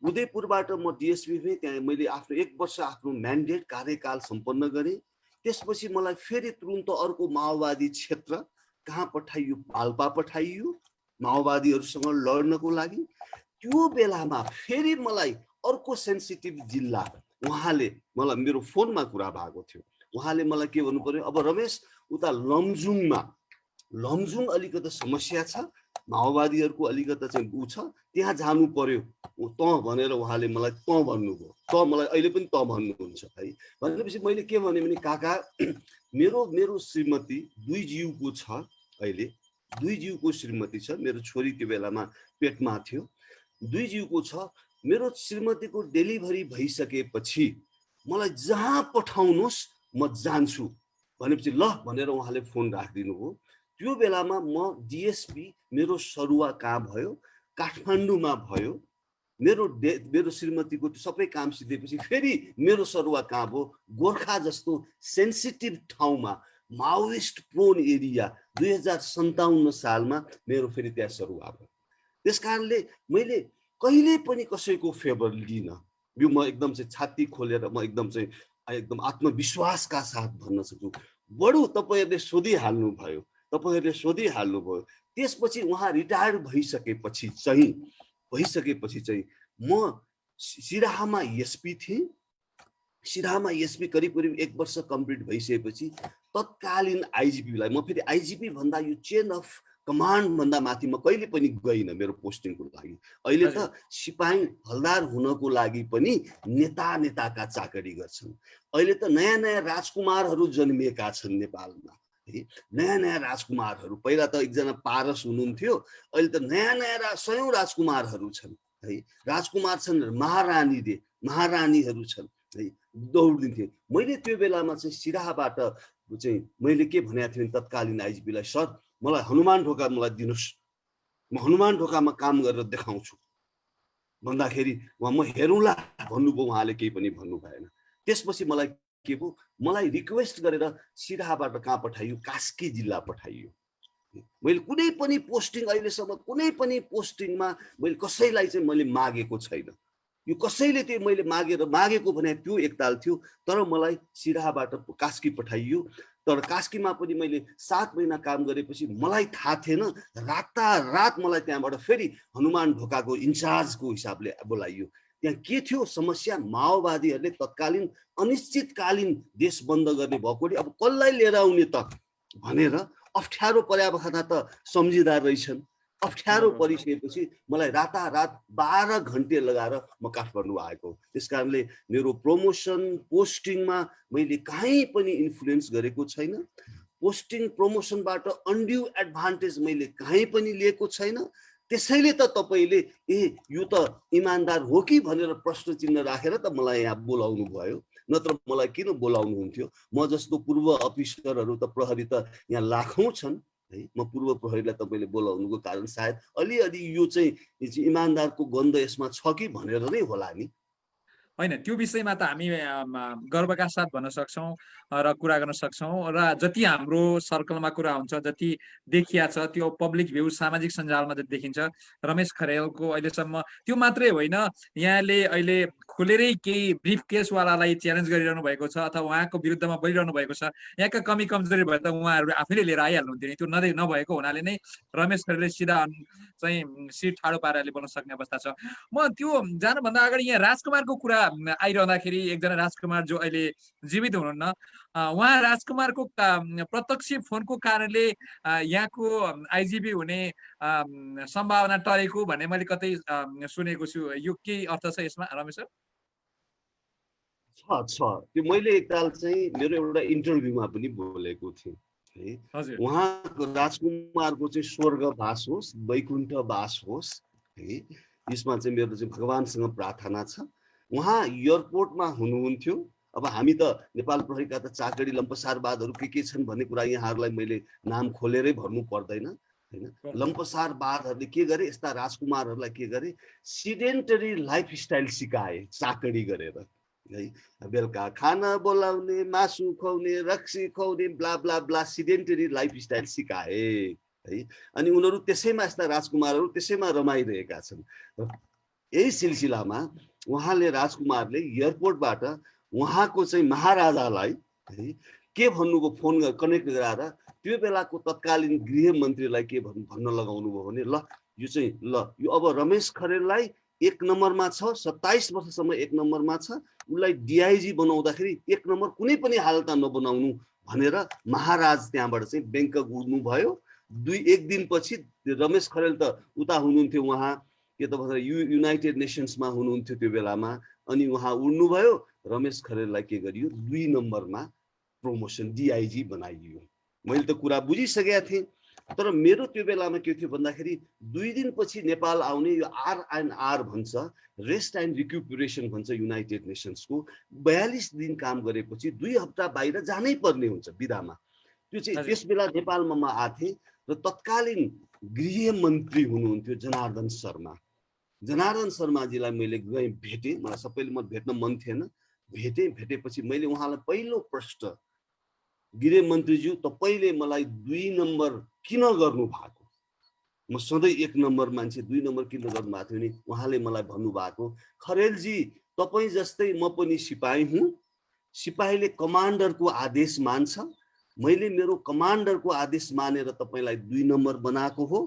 उदयपुरबाट म डिएसपी भएँ। त्यहाँ मैले आफ्नो 1 वर्ष आफ्नो म्यान्डेट कार्यकाल सम्पन्न गरेँ। त्यसपछि मलाई फेरि तुरुन्त अर्को माओवादी क्षेत्र कहाँ पठाइयो, पाल्पा पठाइयो माओवादीहरूसँग लड्नको लागि। त्यो बेलामा फेरि मलाई अर्को सेन्सिटिभ जिल्ला उहाँले मलाई मेरो फोनमा कुरा भएको थियो। उहाँले मलाई के भन्नु पर्यो, अब रमेश उता लमजुङ अलिकति समस्या छ, माओवादीहरूको अलिकति चाहिँ ऊ छ, त्यहाँ जानु पर्यो त भनेर उहाँले मलाई त भन्नुभयो। त मलाई अहिले पनि त भन्नुहुन्छ है। भनेपछि मैले के भने काका मेरो श्रीमती 2 जीवको छ, अहिले 2 जीवको श्रीमती छ। मेरो छोरी त्यो बेलामा पेटमा थियो, 2 जीवको छ। मेरो श्रीमतीको डेलिभरी भइसकेपछि मलाई जहाँ पठाउनुहोस् म जान्छु भनेपछि ल भनेर उहाँले फोन राखिदिनु भयो। त्यो बेलामा म डिएसपी मेरो सरुवा कहाँ भयो, काठमाडौँमा भयो। मेरो श्रीमतीको सबै काम सिद्धेपछि फेरि मेरो सरुवा कहाँ भयो, गोर्खा जस्तो सेन्सिटिभ ठाउँमा, माओइस्ट प्रोन एरिया 2057 सालमा मेरो फेरि त्यहाँ सरुवा भयो। त्यस कारणले मैले कहिले पनि कसैको फेभर लिन। यो म एकदम चाहिँ छाती खोलेर म एकदम आत्मविश्वासका साथ भन्न सक्छु। बरु तपाईहरुले सोधिहाल्नु भयो, त्यसपछि उहाँ रिटायर्ड भइसकेपछि चाहिँ म सिराहामा एसपी थिएँ। सिराहामा एसपी करिब 1 वर्ष कम्प्लिट भइसकेपछि तत्कालीन आइजिपीलाई म फेरि आइजिपी भन्दा यो चेन अफ कमान्ड भन्दा माथि म कहिले पनि गइन मेरो पोस्टिङको लागि। अहिले त सिपाही हलदार हुनको लागि पनि नेताका चाकरी गर्छन्। अहिले त नयाँ राजकुमारहरू जन्मिएका छन् नेपालमा है। नयाँ राजकुमारहरू, पहिला त एकजना पारस हुनुहुन्थ्यो, अहिले त नयाँ सयौं राजकुमारहरू छन् है। राजकुमार छन्, महारानीहरू छन् है, दौडिन्थे। मैले त्यो बेलामा चाहिँ सिराहाबाट चाहिँ मैले के भनेको थिएँ तत्कालीन आइजिपीलाई, सर मलाई हनुमान ढोका मलाई दिनुस्, म हनुमान ढोकामा काम गरेर देखाउँछु भन्दाखेरि म हेरौँला भन्नुभयो, उहाँले केही पनि भन्नु भएन। त्यसपछि मलाई के भयो, मलाई रिक्वेस्ट गरेर सिराहाबाट कहाँ पठाइयो, कास्की जिल्ला पठाइयो। मैले कुनै पनि पोस्टिङ अहिलेसम्म कुनै पनि पोस्टिङमा मैले कसैलाई चाहिँ मैले मागेको छैन। यो कसैले त्यो मैले मागेको भने त्यो एकताल थियो, तर मलाई सिराहाबाट कास्की पठाइयो। तर कास्कीमा पनि मैले 7 महिना काम गरेपछि मलाई थाहा थिएन, रातारात मलाई त्यहाँबाट फेरि हनुमान ढोकाको इन्चार्जको हिसाबले बोलाइयो। त्यहाँ के थियो समस्या, माओवादीहरूले तत्कालीन अनिश्चितकालीन देश बन्द गर्ने भएकोले अब कसलाई लिएर आउने त भनेर अप्ठ्यारो पर्यावखना त सम्झिदार रहेछन्। अप्ठ्यारो परिसकेपछि मलाई रातारात 12 घन्टे लगाएर म काठमाडौँ आएको। त्यस कारणले मेरो प्रमोसन पोस्टिङमा मैले कहीँ पनि इन्फ्लुएन्स गरेको छैन। पोस्टिङ प्रमोसनबाट अनड्यू एडभान्टेज मैले कहीँ पनि लिएको छैन। त्यसैले त तपाईले यो त इमानदार हो कि भनेर प्रश्न चिन्ह राखेर त मलाई यहाँ बोलाउनु भयो, नत्र मलाई किन बोलाउनु हुन्थ्यो? म जस्तो पूर्व अफिसरहरू त प्रहरी त यहाँ लाखौं छन् है। म पूर्व प्रहरीलाई तपाईले बोलाउनुको कारण सायद अलिअलि यो चाहिँ इमानदारको गन्ध यसमा छ कि भनेर नै होला नि। होइन, त्यो विषयमा त हामी गर्वका साथ भन्न सक्छौँ र कुरा गर्न सक्छौँ। र जति हाम्रो सर्कलमा कुरा हुन्छ, जति देखिया छ, त्यो पब्लिक भ्यू सामाजिक सञ्जालमा जति देखिन्छ, रमेश खरेलको अहिलेसम्म त्यो मात्रै होइन, यहाँले अहिले खुलेरै केही ब्रिफ केसवालालाई च्यालेन्ज गरिरहनु भएको छ अथवा उहाँको विरुद्धमा बोलिरहनु भएको छ। यहाँका कमी कमजोरी भए त उहाँहरूले आफैले लिएर आइहाल्नुहुन्थ्यो नि। त्यो नभएको हुनाले नै रमेश खरेलले सिधा चाहिँ सिट ठाडो पाराले बोल्न सक्ने अवस्था छ। म त्यो जानुभन्दा अगाडि यहाँ राजकुमारको कुरा आइरहँदाखेरि, एकजना राजकुमार जो अहिले जीवित हुनुहुन्न, उहाँ राजकुमारको प्रत्यक्ष फोनको कारणले यहाँको आइजिपी हुने सम्भावना टरेको भन्ने मैले कतै सुनेको छु। यो के अर्थ छ यसमा रमेश सर? छ त्यो मैले एकताल चाहिँ मेरो एउटा इन्टरभ्यूमा पनि बोलेको थिएँ है। उहाँको राजकुमारको चाहिँ स्वर्गवास होस्, वैकुण्ठवास होस् है, यसमा चाहिँ मेरो चाहिँ भगवानसँग प्रार्थना छ। उहाँ एयरपोर्टमा हुनुहुन्थ्यो। अब हामी त नेपाल प्रहरीका त चाकडी लम्पसारवादहरू के छन् भन्ने कुरा यहाँहरूलाई मैले नाम खोलेरै भन्नु पर्दैन हैन। लम्पसारवादहरूले के गरे, यस्ता राजकुमारहरूलाई के गरे, सिडेन्टरी लाइफस्टाइल सिकाए चाकडी गरेर है। बेलुका खाना बोलाउने, मासु खुवाउने, रक्सी खुवाउने, ब्ला ब्ला ब्ला सिडेन्टरी लाइफस्टाइल सिकाए है। अनि उनीहरू त्यसैमा, यस्ता राजकुमारहरू त्यसैमा रमाइरहेका छन्। यही सिलसिलामा उहाँले राजकुमारले एयरपोर्टबाट उहाँको चाहिँ महाराजालाई है के भन्नुभयो, फोन कनेक्ट गराएर त्यो बेलाको तत्कालीन गृह मन्त्रीलाई के भन्न लगाउनु भयो भने, ल यो चाहिँ यो अब रमेश खरेललाई 1 नम्बरमा छ, 27 वर्षसम्म 1 नम्बरमा छ, उसलाई डिआइजी बनाउँदाखेरि 1 नम्बर कुनै पनि हालतमा नबनाउनु भनेर महाराज त्यहाँबाट चाहिँ ब्याङ्कक उड्नु भयो। 1 दिनपछि रमेश खरेल त उता हुनुहुन्थ्यो, उहाँ के त भन्छ युनाइटेड नेसन्समा हुनुहुन्थ्यो त्यो बेलामा। अनि उहाँ उड्नु भयो। रमेश खरेललाई के गरियो, 2 नम्बरमा प्रमोसन डिआइजी बनाइयो। मैले त कुरा बुझिसकेका थिएँ, तर मेरो त्यो बेलामा के थियो भन्दाखेरि 2 दिनपछि नेपाल आउने यो RNR भन्छ, रेस्ट एन्ड रिक्युपरेसन भन्छ युनाइटेड नेसन्सको, 42 दिन काम गरेपछि 2 हप्ता बाहिर जानै पर्ने हुन्छ बिदामा। त्यो चाहिँ त्यस बेला नेपालमा म आथे र तत्कालीन गृह मन्त्री हुनुहुन्थ्यो जनार्दन शर्मा। जनार्दन शर्माजीलाई मैले गएँ, भेटेँ। मलाई सबैले म भेट्न मन थिएन, भेटेपछि मैले उहाँलाई पहिलो प्रश्न, गृह मन्त्रीज्यू तपाईले मलाई 2 नम्बर किन गर्नु भएको? म सधैँ 1 नम्बर मान्छे, 2 नम्बर किन गर्नु भएको थियो नि? उहाँले मलाई भन्नुभएको, खरेलजी तपाई जस्तै म पनि सिपाही हुँ, सिपाहीले कमान्डरको आदेश मान्छ, मैले मेरो कमान्डरको आदेश मानेर तपाईलाई 2 नम्बर बनाएको हो,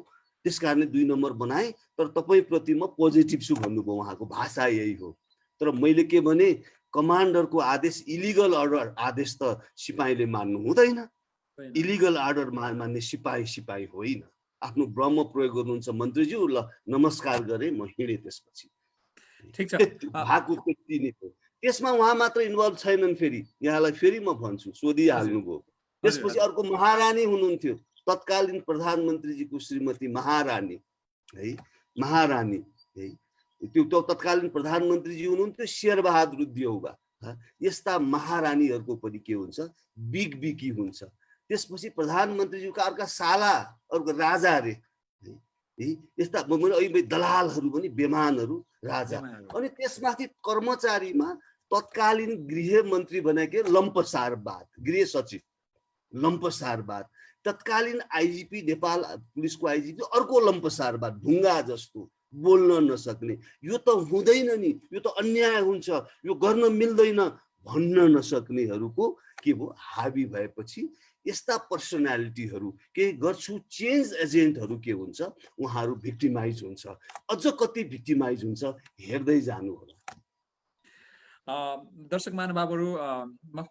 त्यसकारणले 2 नम्बर बनाए, तर तपाई प्रति म पोजिटिभ छु भन्नुभयो। उहाँको भाषा यही हो। तर मैले के भने, कमान्डरको आदेश इलिगल अर्डर आदेश त सिपाहीले मान्नु हुँदैन। इलिगल अर्डर मान्ने सिपाही होइन। आफ्नो ब्रह्म प्रयोग गर्नुहुन्छ मन्त्रीज्यू। ल नमस्कार गरे, म हिँडे। त्यसपछि ठीक छ, भागको त्यति नै हो। त्यसमा उहाँ मात्र इन्भल्भ छैनन्। फेरि यहाँलाई फेरि म भन्छु, सोधिहाल्नुभयो। त्यसपछि अर्को महारानी हुनुहुन्थ्यो, तत्कालीन प्रधानमन्त्रीजीको श्रीमती महारानी है, महारानी है। त्यो तत्कालीन प्रधानमन्त्रीजी हुनुहुन्थ्यो शेरबहादुर देउवा। यस्ता महारानीहरूको पनि के हुन्छ, बिकी हुन्छ। त्यसपछि प्रधानमन्त्रीज्यूका अर्का साला, अर्को राजा रे, यस्ता दलालहरू पनि बेमानहरू राजा। अनि त्यसमाथि कर्मचारीमा तत्कालीन गृहमन्त्री भनेको लम्पसारवाद, गृह सचिव लम्पसारवाद, तत्कालीन आइजिपी नेपाल पुलिसको आइजिपी अर्को लम्पसारवाद, ढुङ्गा जस्तो बोल्न नसक्ने, यो त हुँदैन नि, यो त अन्याय हुन्छ, यो गर्न मिल्दैन भन्न नसक्नेहरूको के भयो हाबी भएपछि यस्ता पर्सनालिटीहरू के गर्छु चेन्ज एजेन्टहरू के हुन्छ उहाँहरू भिक्टिमाइज हुन्छ। अझ कति भिक्टिमाइज हुन्छ हेर्दै जानु होला। दर्शक महानुभावहरू, म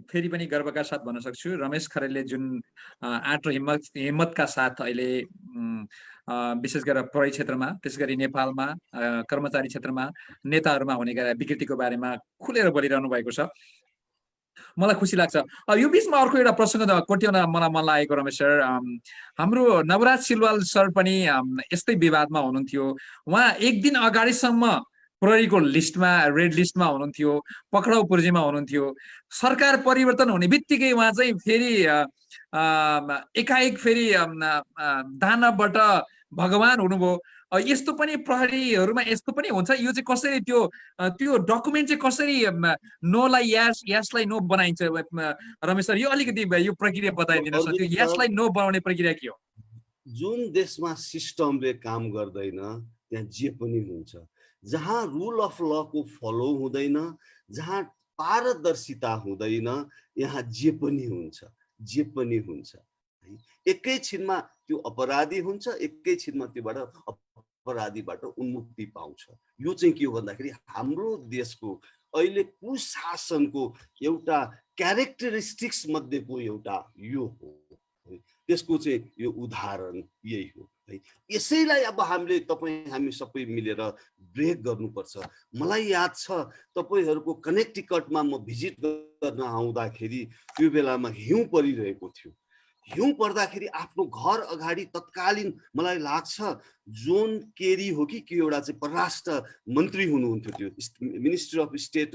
फेरि पनि गर्वका साथ भन्न सक्छु, रमेश खरेलले जुन आँट र हिम्मतका साथ अहिले विशेष गरेर प्रहरी क्षेत्रमा, त्यसै गरी नेपालमा कर्मचारी क्षेत्रमा नेताहरूमा हुने विकृतिको बारेमा खुलेर बोलिरहनु भएको छ, मलाई खुसी लाग्छ। यो बिचमा अर्को एउटा प्रसङ्ग कोट्याउन मलाई मन लागेको रमेश सर, हाम्रो नवराज सिलवाल सर पनि यस्तै विवादमा हुनुहुन्थ्यो। उहाँ एक दिन अगाडिसम्म प्रहरीको लिस्टमा, रेड लिस्टमा हुनुहुन्थ्यो, पक्राउ पूर्जीमा हुनुहुन्थ्यो। सरकार परिवर्तन हुने बित्तिकै उहाँ चाहिँ फेरि एकाएक फेरि दानवबाट भगवान हुनुभयो। यस्तो पनि प्रहरीहरूमा यस्तो पनि हुन्छ? यो चाहिँ कसरी त्यो डकुमेन्ट चाहिँ कसरी नोलाई यसलाई नो बनाइन्छ रमेश सर? यो अलिकति यो प्रक्रिया बताइदिनुहोस् न, त्यो यसलाई नो बनाउने प्रक्रिया के हो? जुन देशमा सिस्टमले काम गर्दैन त्यहाँ जे पनि हुन्छ। जहाँ रुल अफ ल को फलो हुँदैन, जहाँ पारदर्शिता हुँदैन, यहाँ जे पनि हुन्छ, जे पनि हुन्छ। एकैछिनमा त्यो अपराधी हुन्छ, एकैछिनमा त्योबाट अपराधीबाट उन्मुक्ति पाउँछ। यो चाहिँ के हो भन्दाखेरि हाम्रो देशको अहिले कुशासनको एउटा क्यारेक्टरिस्टिक्स मध्येको एउटा यो हो। त्यसको चाहिँ यो उदाहरण यही हो है। यसैलाई अब हामी सबै मिलेर ब्रेक गर्नुपर्छ। मलाई याद छ तपाईहरूको कनेक्टिकटमा म भिजिट गर्न आउँदाखेरि त्यो बेलामा हिउँ परिरहेको थियो। हिउँ पर्दाखेरि आफ्नो घर अगाडि तत्कालीन मलाई लाग्छ जोन केरी हो कि एउटा चाहिँ परराष्ट्र मन्त्री हुनुहुन्थ्यो, त्यो मिनिस्ट्री अफ स्टेट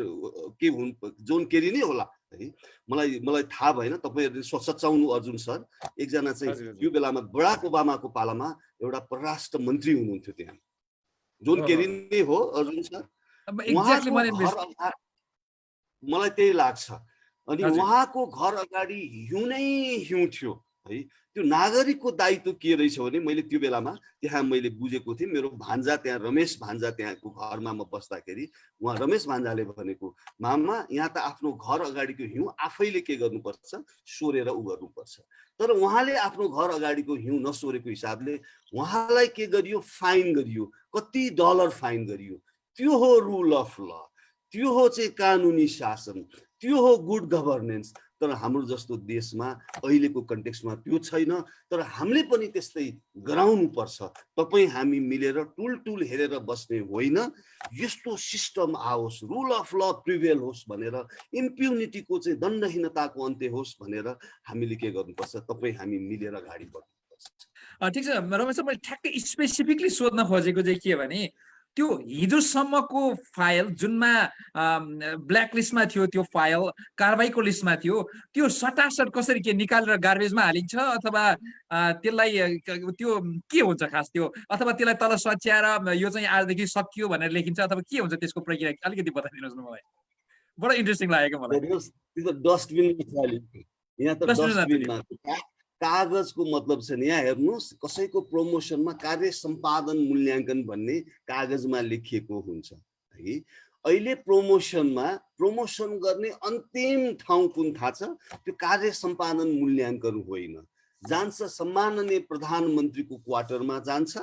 के हुनु, जोन केरी नै होला है, मलाई थाहा भएन, तपाईहरुले सच्याउनु अर्जुन सर। एकजना चाहिँ त्यो बेलामा बराक ओबामाको पालामा एउटा परराष्ट्र मन्त्री हुनुहुन्थ्यो त्यहाँ, जोन केरी नै हो अर्जुन सर। मलाई त्यही लाग्छ। अनि उहाँको घर अगाडि हिउँ नै हिउँ थियो है। त्यो नागरिकको दायित्व के रहेछ भने मैले त्यो बेलामा त्यहाँ मैले बुझेको थिएँ। मेरो भान्जा त्यहाँ, रमेश भान्जा त्यहाँको घरमा म बस्दाखेरि उहाँ रमेश भान्जाले भनेको, मामा यहाँ त आफ्नो घर अगाडिको हिउँ आफैले के गर्नुपर्छ, सोरेर उ गर्नुपर्छ। तर उहाँले आफ्नो घर अगाडिको हिउँ नसोरेको हिसाबले उहाँलाई के गरियो, फाइन गरियो, कति डलर फाइन गरियो। त्यो हो रुल अफ ल, त्यो हो चाहिँ कानुनी शासन, त्यो हो गुड गभर्नेन्स। तर हाम्रो जस्तो देशमा अहिलेको कन्टेक्स्टमा त्यो छैन। तर हामीले पनि त्यस्तै गराउनु पर्छ। तपाई हामी मिलेर टुल हेरेर बस्ने होइन, यस्तो सिस्टम आओस्, रुल अफ ल प्रिभेल होस् भनेर, इम्प्युनिटीको चाहिँ दण्डहीनताको अन्त्य होस् भनेर हामीले के गर्नुपर्छ, तपाई हामी मिलेर अगाडि बढ्नुपर्छ। ठिक छ रमेश, मैले ठ्याक्कै स्पेसिफिकली सोध्न खोजेको चाहिँ के भने त्यो हिजोसम्मको फाइल जुनमा ब्ल्याक लिस्टमा थियो, त्यो फाइल कारबाहीको लिस्टमा थियो, त्यो सटासट कसरी के निकालेर गार्बेजमा हालिन्छ अथवा त्यसलाई त्यो के हुन्छ खास, त्यो अथवा त्यसलाई तल सच्याएर यो चाहिँ आजदेखि सकियो भनेर लेखिन्छ अथवा के हुन्छ त्यसको प्रक्रिया, अलिकति बताइदिनुहोस् न मलाई। बडो इन्ट्रेस्टिङ लागेको मलाई। यहाँ त डस्टबिनमा कागजको मतलब छ नि। यहाँ हेर्नुहोस्, कसैको प्रमोसनमा कार्य सम्पादन मूल्याङ्कन भन्ने कागजमा लेखिएको हुन्छ है। अहिले प्रमोसन गर्ने अन्तिम ठाउँ कुन थाहा छ? त्यो कार्य सम्पादन मूल्याङ्कन होइन। जान्छ सम्माननीय प्रधानमन्त्रीको क्वार्टरमा जान्छ,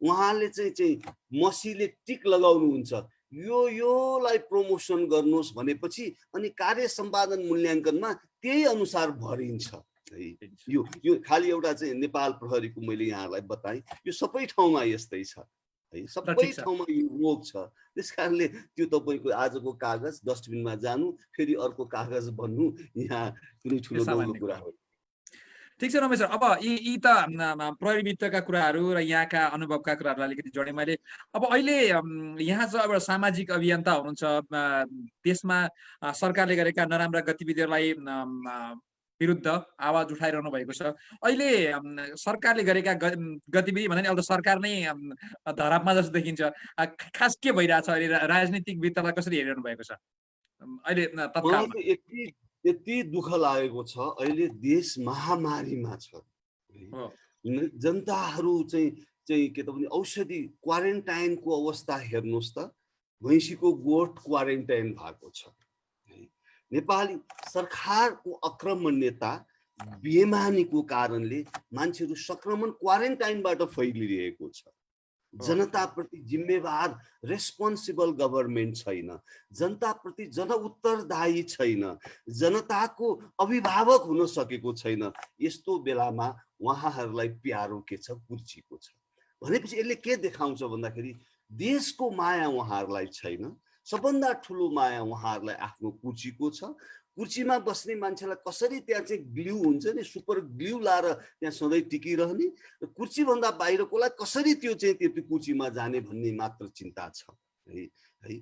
उहाँले चाहिँ मसीले टिक लगाउनुहुन्छ, योलाई प्रमोसन गर्नुहोस् भनेपछि अनि कार्य सम्पादन मूल्याङ्कनमा त्यही अनुसार भरिन्छ। यो खाली एउटा चाहिँ नेपाल प्रहरीको मैले यहाँलाई बताएँ, यो सबै ठाउँमा यस्तै छ है, सबै ठाउँमा यो रोग छ। त्यसकारणले त्यो तपाईको आजको कागज डस्टबिनमा जानु, फेरि अर्को कागज बन्नु, यहाँ कुनै ठुलो कुरा हो। ठिक छ रमेश सर, अब यी त प्रविधिका कुराहरू र यहाँका अनुभवका कुराहरू अलिकति जोडेँ मैले। अब अहिले यहाँ चाहिँ अब सामाजिक अभियन्ता हुनुहुन्छ, देशमा सरकारले गरेका नराम्रा गतिविधिहरूलाई विरुद्ध आवाज उठाइरहनु भएको छ। अहिले सरकारले गरेका गतिविधि भन्दा नि अब त सरकार नै धरापमा जस्तो देखिन्छ। खास के भइरहेछ अहिले राजनीतिक वृत्तलाई कसरी हेरिरहनु भएको छ अहिले मलाई तत्कालमा? त यति यति दुःख लागेको छ, अहिले देश महामारीमा छ। हो। जनताहरू चाहिँ के त भने औषधि क्वारेन्टाइनको अवस्था हेर्नुहोस् त, भैँसीको गोठ क्वारेन्टाइन भएको छ। नेपाली सरकारको आक्रमण्यता बेमानीको कारणले मान्छेहरू संक्रमण क्वारेन्टाइनबाट फैलिरहेको छ। जनताप्रति जिम्मेवार रेस्पोन्सिबल गभर्मेन्ट छैन, जनताप्रति जन उत्तरदायी छैन, जनताको अभिभावक हुन सकेको छैन। यस्तो बेलामा उहाँहरूलाई प्यारो के छ? कुर्चीको छ। भनेपछि यसले के देखाउँछ भन्दाखेरि देशको माया उहाँहरूलाई छैन। सबभन्दा ठुलो माया उहाँहरूलाई आफ्नो कुर्चीको छ। कुर्चीमा बस्ने मान्छेलाई कसरी त्यहाँ चाहिँ ग्लु हुन्छ नि, सुपर ग्लु लाएर त्यहाँ सधैँ टिकिरहने, र कुर्चीभन्दा बाहिरकोलाई कसरी त्यो चाहिँ त्यो कुर्चीमा जाने भन्ने मात्र चिन्ता छ है।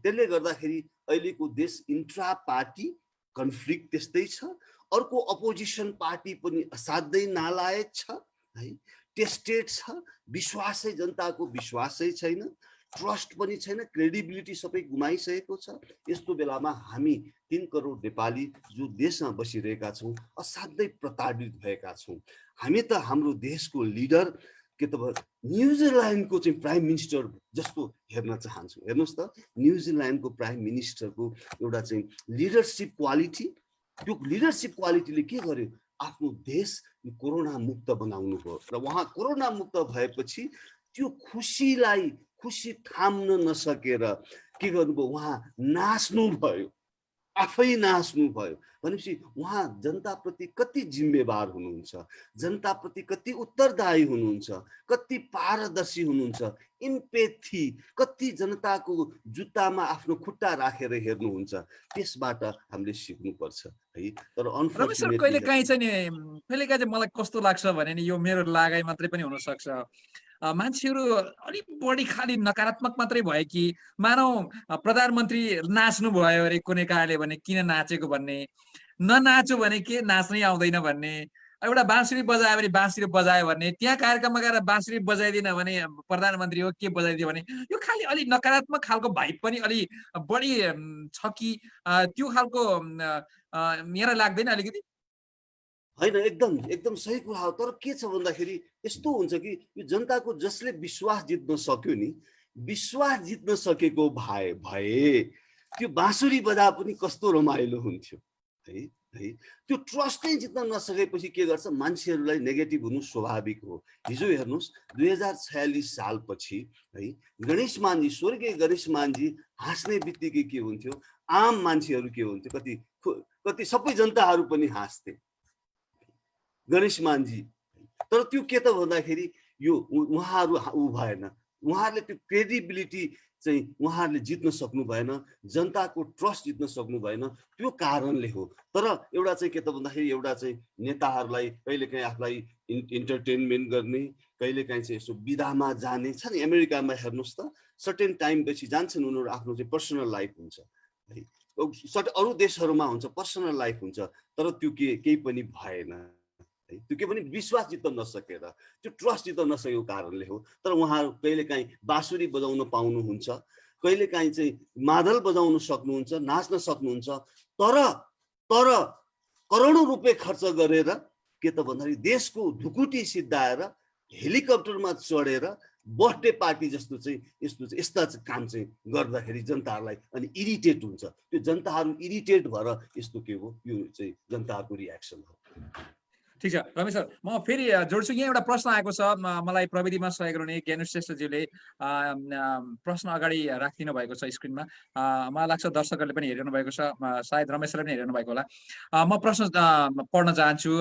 त्यसले गर्दाखेरि अहिलेको देश इन्ट्रा पार्टी कन्फ्लिक्ट त्यस्तै छ। अर्को अपोजिसन पार्टी पनि असाध्यै नालायक छ है, टेस्टेड छ, विश्वासै जनताको विश्वासै छैन, ट्रस्ट पनि छैन, क्रेडिबिलिटी सबै गुमाइसकेको छ। यस्तो बेलामा हामी 3 करोड नेपाली जो देशमा बसिरहेका छौँ असाध्यै प्रताडित भएका छौँ। हामी त हाम्रो देशको लिडर के त न्युजिल्यान्डको चाहिँ प्राइम मिनिस्टर जस्तो हेर्न चाहन्छौँ। हेर्नुहोस् त, न्युजिल्यान्डको प्राइम मिनिस्टरको एउटा चाहिँ लिडरसिप क्वालिटी, त्यो लिडरसिप क्वालिटीले के गर्यो? आफ्नो देश कोरोना मुक्त बनाउनु हो। र उहाँ कोरोना मुक्त भएपछि त्यो खुसी थाम्न नसकेर के गर्नुभयो? उहाँ नाच्नु भयो, आफै नाच्नु भयो। भनेपछि उहाँ जनताप्रति कति जिम्मेवार हुनुहुन्छ, जनताप्रति कति उत्तरदायी हुनुहुन्छ, कति पारदर्शी हुनुहुन्छ, इम्पेथी कति जनताको जुत्तामा आफ्नो खुट्टा राखेर हेर्नुहुन्छ, त्यसबाट हामीले सिक्नुपर्छ है। तर रमेश सर, कहिलेकाहीँ चाहिँ मलाई कस्तो लाग्छ भने नि, यो मेरो लागाइ मात्रै पनि हुनसक्छ, मान्छेहरू अलिक बढी खालि नकारात्मक मात्रै भयो कि मानौ प्रधानमन्त्री नाच्नु भयो अरे कुनै कारणले भने किन नाचेको भन्ने, ननाच्यो भने के नाच्नै आउँदैन भन्ने, एउटा बाँसुरी बजायो भने बाँसुरी बजायो भन्ने, त्यहाँ कार्यक्रममा गएर बाँसुरी बजाइदिन भने प्रधानमन्त्री हो के बजाइदियो भने, यो खालि अलिक नकारात्मक खालको भाइब पनि अलि बढी छ कि त्यो खालको मलाई लाग्दैन अलिकति? होइन, एकदम सही कुरा हो। तर के छ भन्दाखेरि यस्तो हुन्छ कि यो जनताको जसले विश्वास जित्न सक्यो नि, विश्वास जित्न सकेको भए त्यो बाँसुरी बजा पनि कस्तो रमाइलो हुन्थ्यो है। त्यो ट्रस्टै जित्न नसकेपछि के गर्छ? मान्छेहरूलाई नेगेटिभ हुनु स्वाभाविक हो। हिजो हेर्नुहोस्, 2046 सालपछि है गणेश मानजी, स्वर्गीय गणेश मानजी हाँस्ने बित्तिकै के हुन्थ्यो? आम मान्छेहरू के हुन्थ्यो? कति सबै जनताहरू पनि हाँस्थे गणेश मानजी। तर त्यो के त भन्दाखेरि यो उहाँहरू भएन, उहाँहरूले त्यो क्रेडिबिलिटी चाहिँ उहाँहरूले जित्न सक्नु भएन, जनताको ट्रस्ट जित्न सक्नु भएन, त्यो कारणले हो। तर एउटा चाहिँ के त भन्दाखेरि एउटा चाहिँ नेताहरूलाई कहिलेकाहीँ आफूलाई इन्टरटेनमेन्ट गर्ने, कहिलेकाहीँ चाहिँ यसो बिदामा जाने छ नि। अमेरिकामा हेर्नुहोस् त, सर्टेन टाइम पछि जान्छन् उनीहरू, आफ्नो चाहिँ पर्सनल लाइफ हुन्छ है। अरू देशहरूमा हुन्छ पर्सनल लाइफ हुन्छ, तर त्यो केही पनि भएन। त्यो के भने विश्वास जित्न नसकेर, त्यो ट्रस्ट जित्न नसकेको कारणले हो। तर उहाँहरू कहिलेकाहीँ बाँसुरी बजाउन पाउनुहुन्छ, कहिलेकाहीँ चाहिँ मादल बजाउन सक्नुहुन्छ, नाच्न सक्नुहुन्छ, तर करोडौँ रुपियाँ खर्च गरेर के त भन्दाखेरि देशको ढुकुटी सिद्धाएर हेलिकप्टरमा चढेर बर्थडे पार्टी जस्तो चाहिँ यस्ता काम चाहिँ गर्दाखेरि जनताहरूलाई अनि इरिटेट हुन्छ। त्यो जनताहरू इरिटेट भएर यस्तो के हो, यो चाहिँ जनताहरूको रियाक्सन हो। ठिक छ रमेश सर, म फेरि जोड्छु। यहाँ एउटा प्रश्न आएको छ, मलाई प्रविधिमा सहयोग गर्ने ज्ञानु श्रेष्ठज्यूले प्रश्न अगाडि राखिदिनु भएको छ स्क्रिनमा। मलाई लाग्छ दर्शकहरूले पनि हेरिरहनु भएको छ, सायद रमेश सरले पनि हेरिरहनु भएको होला। म प्रश्न पढ्न चाहन्छु।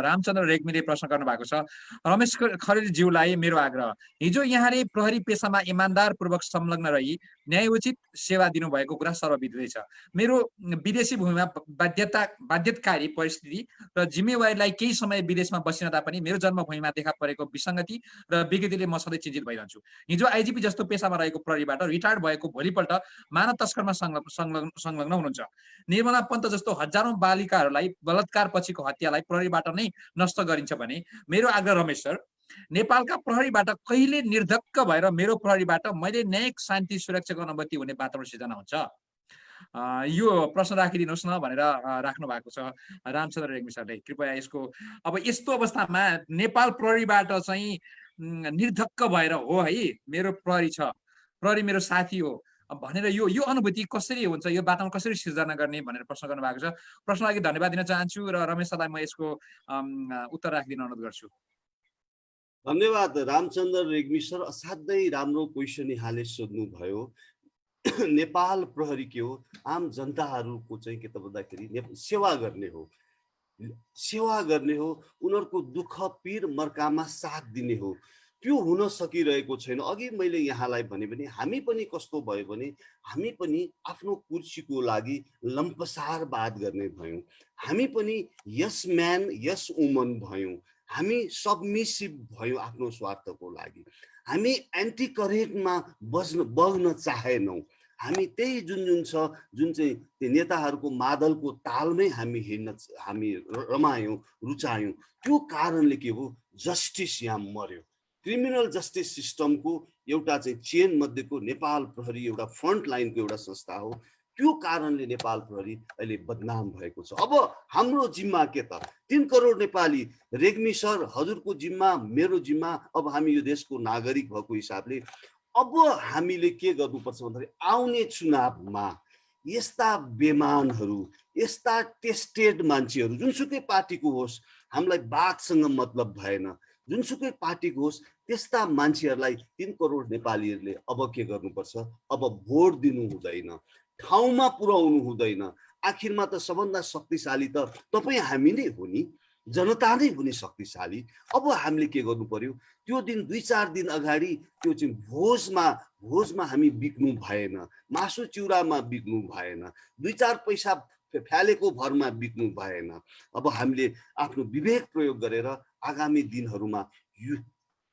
रामचन्द्र रेग्मीले प्रश्न गर्नु भएको छ। रमेश खरेलज्यूलाई मेरो आग्रह, हिजो यहाँले प्रहरी पेसामा इमान्दारपूर्वक संलग्न रही न्यायोचित सेवा दिनुभएको कुरा सर्वविदित छ। मेरो विदेशी भूमिमा बाध्यताकारी परिस्थिति र जिम्मेवारीलाई केही समय विदेशमा बसिन तापनि मेरो जन्मभूमिमा देखा परेको विसङ्गति र विकृतिले म सधैँ चिन्तित भइरहन्छु। हिजो आइजिपी जस्तो पेसामा रहेको प्रहरीबाट रिटायर्ड भएको भोलिपल्ट मानव तस्करमा संलग्न हुनुहुन्छ। निर्मला पन्त जस्तो हजारौं बालिकाहरूलाई बलात्कार पछिको हत्यालाई प्रहरीबाट नै नष्ट गरिन्छ भने मेरो आग्रह रमेश सर, नेपालका प्रहरीबाट कहिले निर्धक्क भएर मेरो प्रहरीबाट मैले न्यायिक शान्ति सुरक्षाको अनुमति हुने वातावरण सिर्जना हुन्छ? यो प्रश्न राखिदिनुहोस् न भनेर राख्नु भएको छ रामचन्द्र रेग्मी सरले। कृपया यसको अब यस्तो अवस्थामा नेपाल प्रहरीबाट चाहिँ निर्धक्क भएर हो है मेरो प्रहरी छ, प्रहरी मेरो साथी हो भनेर यो अनुभूति कसरी हुन्छ, यो वातावरण कसरी सिर्जना गर्ने भनेर प्रश्न गर्नु भएको छ। प्रश्नलाई लागि धन्यवाद दिन चाहन्छु र रमेश सरलाई म यसको उत्तर राखिदिन अनुरोध गर्छु। धन्यवाद रामचन्द्र रेग्मी सर, असाध्यै राम्रो क्वेसन यहाँले सोध्नु भयो। नेपाल प्रहरी के हो, आम जनताहरूको चाहिँ के त भन्दाखेरि सेवा गर्ने हो, उनीहरूको दुःख पीर मर्कामा साथ दिने हो। त्यो हुन सकिरहेको छैन। अघि मैले यहाँलाई भने हामी पनि कस्तो भयो भने हामी पनि आफ्नो कुर्सीको लागि लम्पसारवाद गर्ने भयौँ, हामी पनि यस म्यान यस वुमन भयौँ, हामी सबमिसिभ भयौँ आफ्नो स्वार्थको लागि, हामी एन्टी करेन्टमा बग्न चाहेनौँ। हामी त्यही जुन छ जुन चाहिँ त्यो नेताहरूको मादलको तालमै हामी रमायौँ, रुचायौँ। त्यो कारणले के हो, जस्टिस यहाँ मर्यो। क्रिमिनल जस्टिस सिस्टमको एउटा चाहिँ चेन मध्येको नेपाल प्रहरी एउटा फ्रन्ट लाइनको एउटा संस्था हो। त्यो कारणले नेपाल प्रहरी अहिले बदनाम भएको छ। अब हाम्रो जिम्मा के त, 3 करोड नेपाली, रेग्मी सर हजुरको जिम्मा, मेरो जिम्मा, अब हामी यो देशको नागरिक भएको हिसाबले अब हामीले के गर्नुपर्छ भन्दाखेरि आउने चुनावमा यस्ता बेमानहरू, यस्ता टेस्टेड मान्छेहरू, जुनसुकै पार्टीको होस्, हामीलाई बातसँग मतलब भएन, जुनसुकै पार्टीको होस्, त्यस्ता मान्छेहरूलाई 3 करोड नेपालीहरूले अब के गर्नुपर्छ, अब भोट दिनु हुँदैन, ठाउँमा पुर्याउनु हुँदैन। आखिरमा त सबभन्दा शक्तिशाली त तपाईँ हामी नै हो नि, जनता नै हुने शक्तिशाली। अब हामीले के गर्नु पर्यो, त्यो दिन 2-4 दिन अगाडि त्यो चाहिँ भोजमा हामी बिक्नु भएन, मासु चिउरामा बिक्नु भएन, 2-4 पैसा फ्यालेको भरमा बिक्नु भएन। अब हामीले आफ्नो विवेक प्रयोग गरेर आगामी दिनहरूमा यो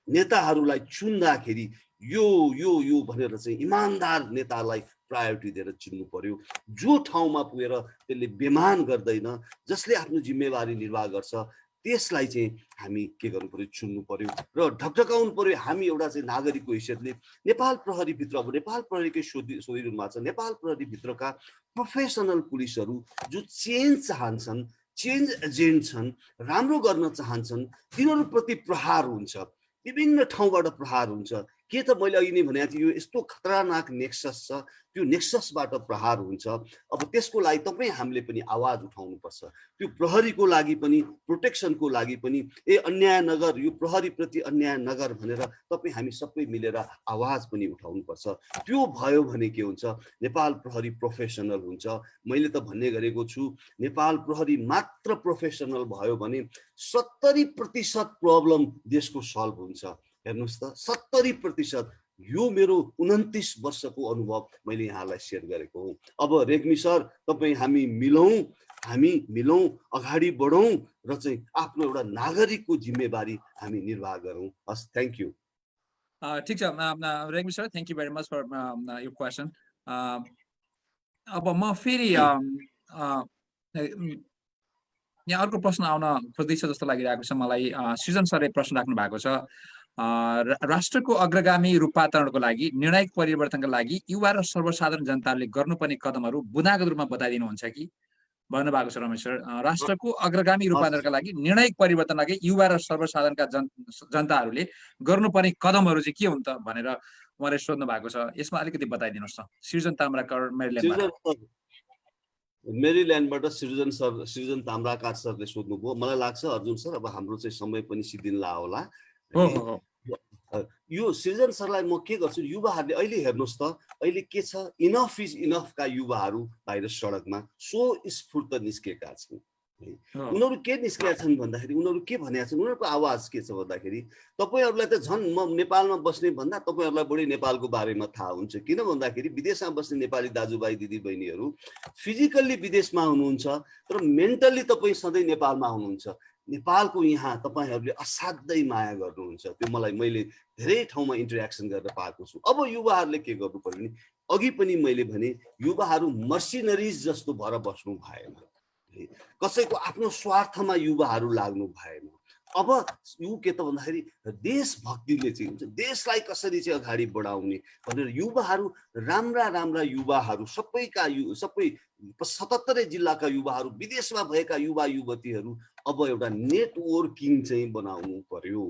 नेताहरूलाई चुन्दाखेरि यो भनेर चाहिँ इमान्दार नेतालाई प्रायोरिटी दिएर चिन्नु पर्यो, जो ठाउँमा पुगेर त्यसले बेमान गर्दैन, जसले आफ्नो जिम्मेवारी निर्वाह गर्छ, त्यसलाई चाहिँ हामी के गर्नु पर्यो, चुन्नु पर्यो र ढकढकाउनु पर्यो। हामी एउटा चाहिँ नागरिकको हैसियतले नेपाल प्रहरीभित्र, अब नेपाल प्रहरीकै सोधिरहनु भएको छ, नेपाल प्रहरीभित्रका प्रोफेसनल पुलिसहरू जो चेन्ज चाहन्छन्, चेन्ज एजेन्ट छन्, राम्रो गर्न चाहन्छन्, तिनीहरूप्रति प्रहार हुन्छ, विभिन्न ठाउँबाट प्रहार हुन्छ। के त मैले अघि नै भनेको थिएँ, यो यस्तो खतरनाक नेक्सस छ, त्यो नेक्ससबाट प्रहार हुन्छ। अब त्यसको लागि तपाईँ हामीले पनि आवाज उठाउनुपर्छ, त्यो प्रहरीको लागि पनि, प्रोटेक्सनको लागि पनि, अन्याय नगर, यो प्रहरीप्रति अन्याय नगर भनेर तपाईँ हामी सबै मिलेर आवाज पनि उठाउनुपर्छ। त्यो भयो भने के हुन्छ, नेपाल प्रहरी प्रोफेसनल हुन्छ। मैले त भन्ने गरेको छु, नेपाल प्रहरी मात्र प्रोफेसनल भयो भने 70% प्रब्लम देशको सल्भ हुन्छ। हेर्नुहोस् त, 70%। यो मेरो 29 वर्षको अनुभव मैले यहाँलाई सेयर गरेको हो। अब रेग्मी सर, तपाईँ हामी मिलौँ, अगाडि बढौँ र चाहिँ आफ्नो एउटा नागरिकको जिम्मेवारी हामी निर्वाह गरौँ। हस्, थ्याङ्क यू। ठिक छ Regmi sir, thank you very much for यो क्वेसन। अब म फेरि यहाँ अर्को प्रश्न आउन खोज्दैछ जस्तो लागिरहेको छ मलाई। सृजन सरले प्रश्न राख्नु भएको छ, राष्ट्रको अग्रगामी रूपान्तरणको लागि, निर्णायक परिवर्तनका लागि युवा र सर्वसाधारण जनताले गर्नुपर्ने कदमहरू बुदागत रूपमा बताइदिनुहुन्छ कि भन्नुभएको छ रमेश सर। राष्ट्रको अग्रगामी रूपान्तरणका लागि, निर्णायक परिवर्तनका लागि युवा र सर्वसाधारणका जनताहरूले गर्नुपर्ने कदमहरू चाहिँ के हुन् त भनेर उहाँले सोध्नु भएको छ। यसमा अलिकति बताइदिनुहोस् न। सृजन ताम्राकर, मेरील्यान्डबाट सृजन ताम्राकार सरले सोध्नुभयो। मलाई लाग्छ अर्जुन सर, अब हाम्रो चाहिँ समय पनि सिद्धिनला होला। यो सृजन सरलाई म के गर्छु, युवाहरूले अहिले हेर्नुहोस् त, अहिले के छ, इनफ इज इनफका युवाहरू बाहिर सडकमा सो स्फूर्त निस्केका छन्। उनीहरू के निस्केका छन् भन्दाखेरि, उनीहरू के भनेका छन्, उनीहरूको आवाज के छ भन्दाखेरि, तपाईँहरूलाई त झन् म नेपालमा बस्ने भन्दा तपाईँहरूलाई बढी नेपालको बारेमा थाहा हुन्छ। किन भन्दाखेरि विदेशमा बस्ने नेपाली दाजुभाइ दिदीबहिनीहरू फिजिकल्ली विदेशमा हुनुहुन्छ तर मेन्टल्ली तपाईँ सधैँ नेपालमा हुनुहुन्छ। नेपालको यहाँ तपाईहरूले असाध्यै माया गर्नुहुन्छ, त्यो मैले धेरै ठाउँमा इन्टरेक्सन गरेर पाएको छु। अब युवाहरूले के गर्नु पर्यो भने, अघि पनि मैले भने युवाहरू मर्सिनरिज जस्तो भएर बस्नु भएन, कसैको आफ्नो स्वार्थमा युवाहरू लाग्नु भएन। अब यो के त भन्दाखेरि देशभक्तिले चाहिँ हुन्छ, देशलाई कसरी चाहिँ अगाडि बढाउने भनेर युवाहरू, राम्रा राम्रा युवाहरू, सबै 77 जिल्लाका युवाहरू, विदेशमा भएका युवा युवतीहरू अब एउटा नेटवर्किङ चाहिँ बनाउनु पर्यो।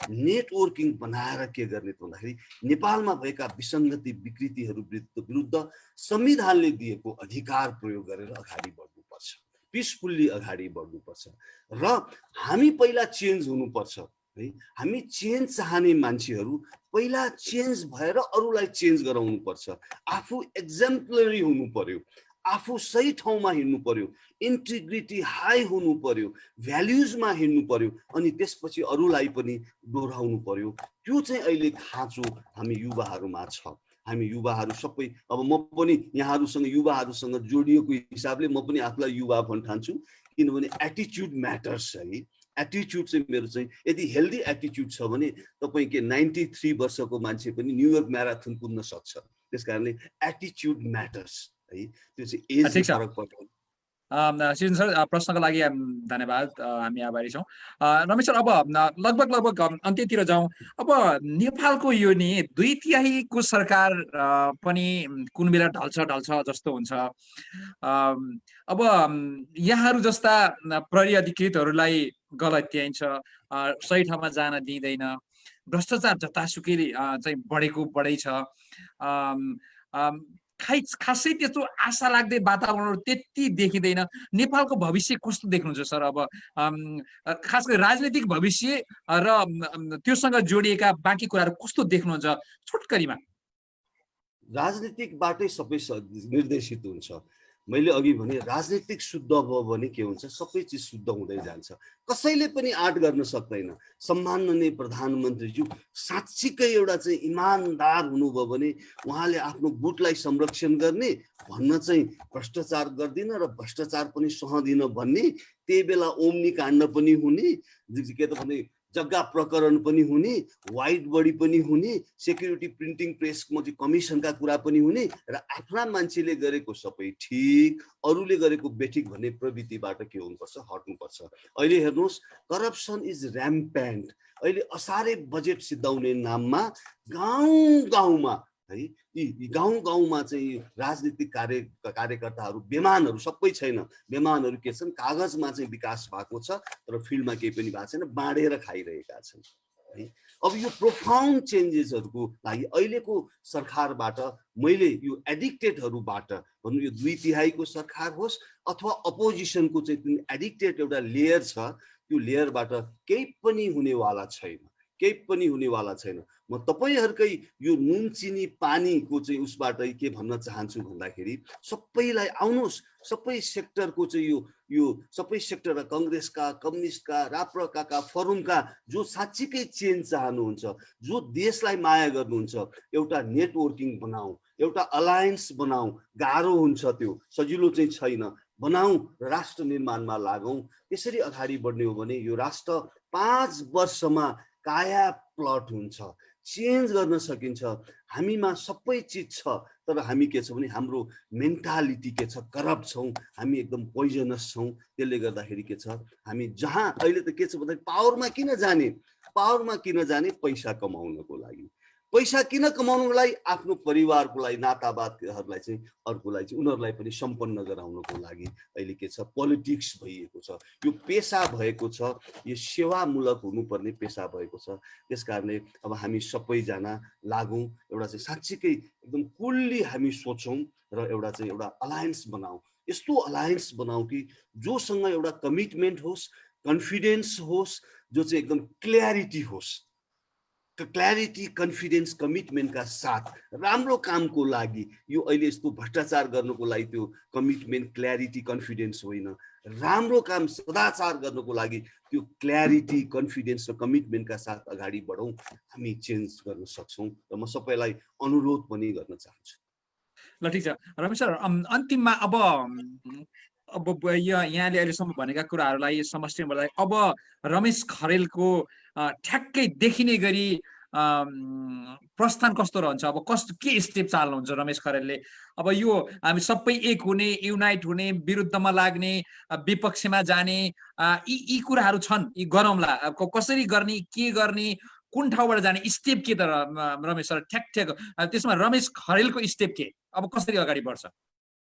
नेटवर्किङ बनाएर के गर्ने त भन्दाखेरि नेपालमा भएका विसङ्गति विकृतिहरू विरुद्ध संविधानले दिएको अधिकार प्रयोग गरेर अगाडि बढ्नुपर्छ, पिसफुल्ली अगाडि बढ्नुपर्छ। र हामी पहिला चेन्ज हुनुपर्छ है। हामी चेन्ज चाहने मान्छेहरू पहिला चेन्ज भएर अरूलाई चेन्ज गराउनुपर्छ। आफू एक्जाम्पलरी हुनु पर्यो, आफू सही ठाउँमा हिँड्नु पर्यो, इन्टिग्रिटी हाई हुनु पर्यो, भ्याल्युजमा हिँड्नु पर्यो, अनि त्यसपछि अरूलाई पनि दोहोऱ्याउनु पर्यो। त्यो चाहिँ अहिले खाँचो हामी युवाहरूमा छ। हामी युवाहरू सबै, अब म पनि यहाँहरूसँग युवाहरूसँग जोडिएको हिसाबले म पनि आफूलाई युवा भन्न ठान्छु, किनभने एटिट्युड म्याटर्स है। एटिट्युड चाहिँ मेरो चाहिँ यदि हेल्दी एटिट्युड छ भने तपाईँ के 93 वर्षको मान्छे पनि न्युयोर्क म्याराथन कुद्न सक्छ। त्यस कारणले एटिट्युड म्याटर्स है, त्यो चाहिँ एज फरक पर्छ। सृजन सर, प्रश्नको लागि धन्यवाद, हामी आभारी छौँ। रमेश सर, अब लगभग अन्त्यतिर जाउँ। अब नेपालको यो नि 2/3 सरकार पनि कुन बेला ढल्छ जस्तो हुन्छ। अब यहाँहरू जस्ता प्रहरी अधिकृतहरूलाई गलत्याइन्छ, सही ठाउँमा जान दिँदैन, भ्रष्टाचार जतासुकै चाहिँ बढै छ। खासै त्यस्तो आशा लाग्दै वातावरण त्यति देखिँदैन। नेपालको भविष्य कस्तो देख्नुहुन्छ सर? अब खास गरी राजनीतिक भविष्य र त्योसँग जोडिएका बाँकी कुराहरू कस्तो देख्नुहुन्छ छोटकरीमा? राजनीतिकबाटै सबै निर्देशित हुन्छ। मैले अघि भने राजनीतिक शुद्ध भयो भने के हुन्छ, सबै चिज शुद्ध हुँदै जान्छ। कसैले पनि आँट गर्न सक्दैन। सम्माननीय प्रधानमन्त्रीज्यू साँच्चीकै एउटा चाहिँ इमानदार हुनुभयो भने उहाँले आफ्नो बुटलाई संरक्षण गर्ने भन्न चाहिँ भ्रष्टाचार गर्दिन र भ्रष्टाचार पनि सहदिन भन्ने, त्यही बेला ओम्नी काण्ड पनि हुने, के त भने जग्गा प्रकरण पनि हुने, वाइट बडी पनि हुने, सेक्युरिटी प्रिन्टिङ प्रेस कमिसनका कुरा पनि हुने, र आफ्ना मान्छेले गरेको सबै ठिक, अरूले गरेको बेठिक भन्ने प्रवृत्तिबाट के हुनुपर्छ, हट्नुपर्छ। अहिले हेर्नुहोस्, करप्सन इज र्याम्पेन्ट। अहिले असारे बजेट सिद्धाउने नाममा गाउँ गाउँमा है, यी गाउँ गाउँमा चाहिँ राजनीतिक कार्यकर्ताहरू, बेमानहरू सबै छैन। बेमानहरू के छन्, कागजमा चाहिँ विकास भएको छ तर फिल्डमा केही पनि भएको छैन, बाँडेर खाइरहेका छन् है। अब यो प्रोफाउन्ड चेन्जेसहरूको लागि अहिलेको सरकारबाट मैले यो एडिक्टेडहरूबाट भन्नु, यो 2/3 सरकार होस् अथवा अपोजिसनको चाहिँ एडिक्टेड एउटा लेयर छ, त्यो लेयरबाट केही पनि हुनेवाला छैन, केही पनि हुनेवाला छैन। म तपाईहरुकै यो नुन चिनी पानीको चाहिँ उसबाट के भन्न चाहन्छु भन्दाखेरि, सबैलाई आउनुस्, सबै सेक्टरको चाहिँ यो सबै सेक्टर, कांग्रेसका, कम्युनिस्टका, राप्रकाका, फरुमका जो साच्चीकै चेन्ज चाहनुहुन्छ, जो देशलाई माया गर्नुहुन्छ, एउटा नेटवर्किङ बनाऊ, एउटा अलायन्स बनाऊ। गाह्रो हुन्छ, त्यो सजिलो चाहिँ छैन। बनाऊ, राष्ट्र निर्माणमा लागौं। त्यसरी अगाडि बढ्ने हो भने यो राष्ट्र 5 वर्षमा काया प्लट हुन्छ, चेन्ज गर्न सकिन्छ। हामीमा सबै चिज छ, तर हामी के छ भने हाम्रो मेन्टालिटी के छ, करप्ट छौं, हामी एकदम पोइजनस छौं। त्यसले गर्दाखेरि के छ, हामी जहाँ अहिले त के छ भन्दा पावरमा किन जाने, पावरमा किन जाने, पैसा कमाउनको लागि। पैसा किन कमाउनुको लागि, आफ्नो परिवारको लागि, नातावादहरूलाई चाहिँ अर्कोलाई चाहिँ उनीहरूलाई पनि सम्पन्न गराउनको लागि अहिले के छ, पोलिटिक्स भइएको छ। यो पेशा भएको छ, यो सेवामूलक हुनुपर्ने पेशा भएको छ। त्यसकारणले अब हामी सबैजना लागौं, एउटा चाहिँ साच्चीकै एकदम कुल्ली हामी सोचौं र एउटा चाहिँ एउटा अलायन्स बनाऊ। यस्तो अलायन्स बनाऊ कि जोसँग एउटा कमिटमेन्ट होस्, कन्फिडेन्स होस्, जो चाहिँ एकदम क्ल्यारिटी होस्। क्ल्यारिटी, कन्फिडेन्स, कमिटमेन्टका साथ राम्रो कामको लागि, यो अहिले यस्तो भ्रष्टाचार गर्नको लागि त्यो कमिटमेन्ट, क्ल्यारिटी, कन्फिडेन्स होइन। राम्रो काम, सदाचार गर्नको लागि त्यो क्ल्यारिटी, कन्फिडेन्स र कमिटमेन्टका साथ अगाडि बढौं, हामी चेन्ज गर्न सक्छौं। र म सबैलाई अनुरोध पनि गर्न चाहन्छु। ल ठीक छ रमेश सर, अन्तिममा अब यहाँले अहिलेसम्म भनेका कुराहरूलाई समष्टिमा बोल्दा अब रमेश खरेलको ठ्याक्कै देखिने गरी प्रस्थान कस्तो रहन्छ, अब कस्तो के स्टेप चाल्नुहुन्छ रमेश खरेलले? अब यो हामी सबै एक हुने, युनाइट हुने, विरुद्धमा लाग्ने, विपक्षमा जाने, यी कुराहरू छन्, यी गरौँला, कसरी गर्ने, के गर्ने, कुन ठाउँबाट जाने, स्टेप के त रमेश सर ठ्याक त्यसमा रमेश खरेलको स्टेप के, अब कसरी अगाडि बढ्छ?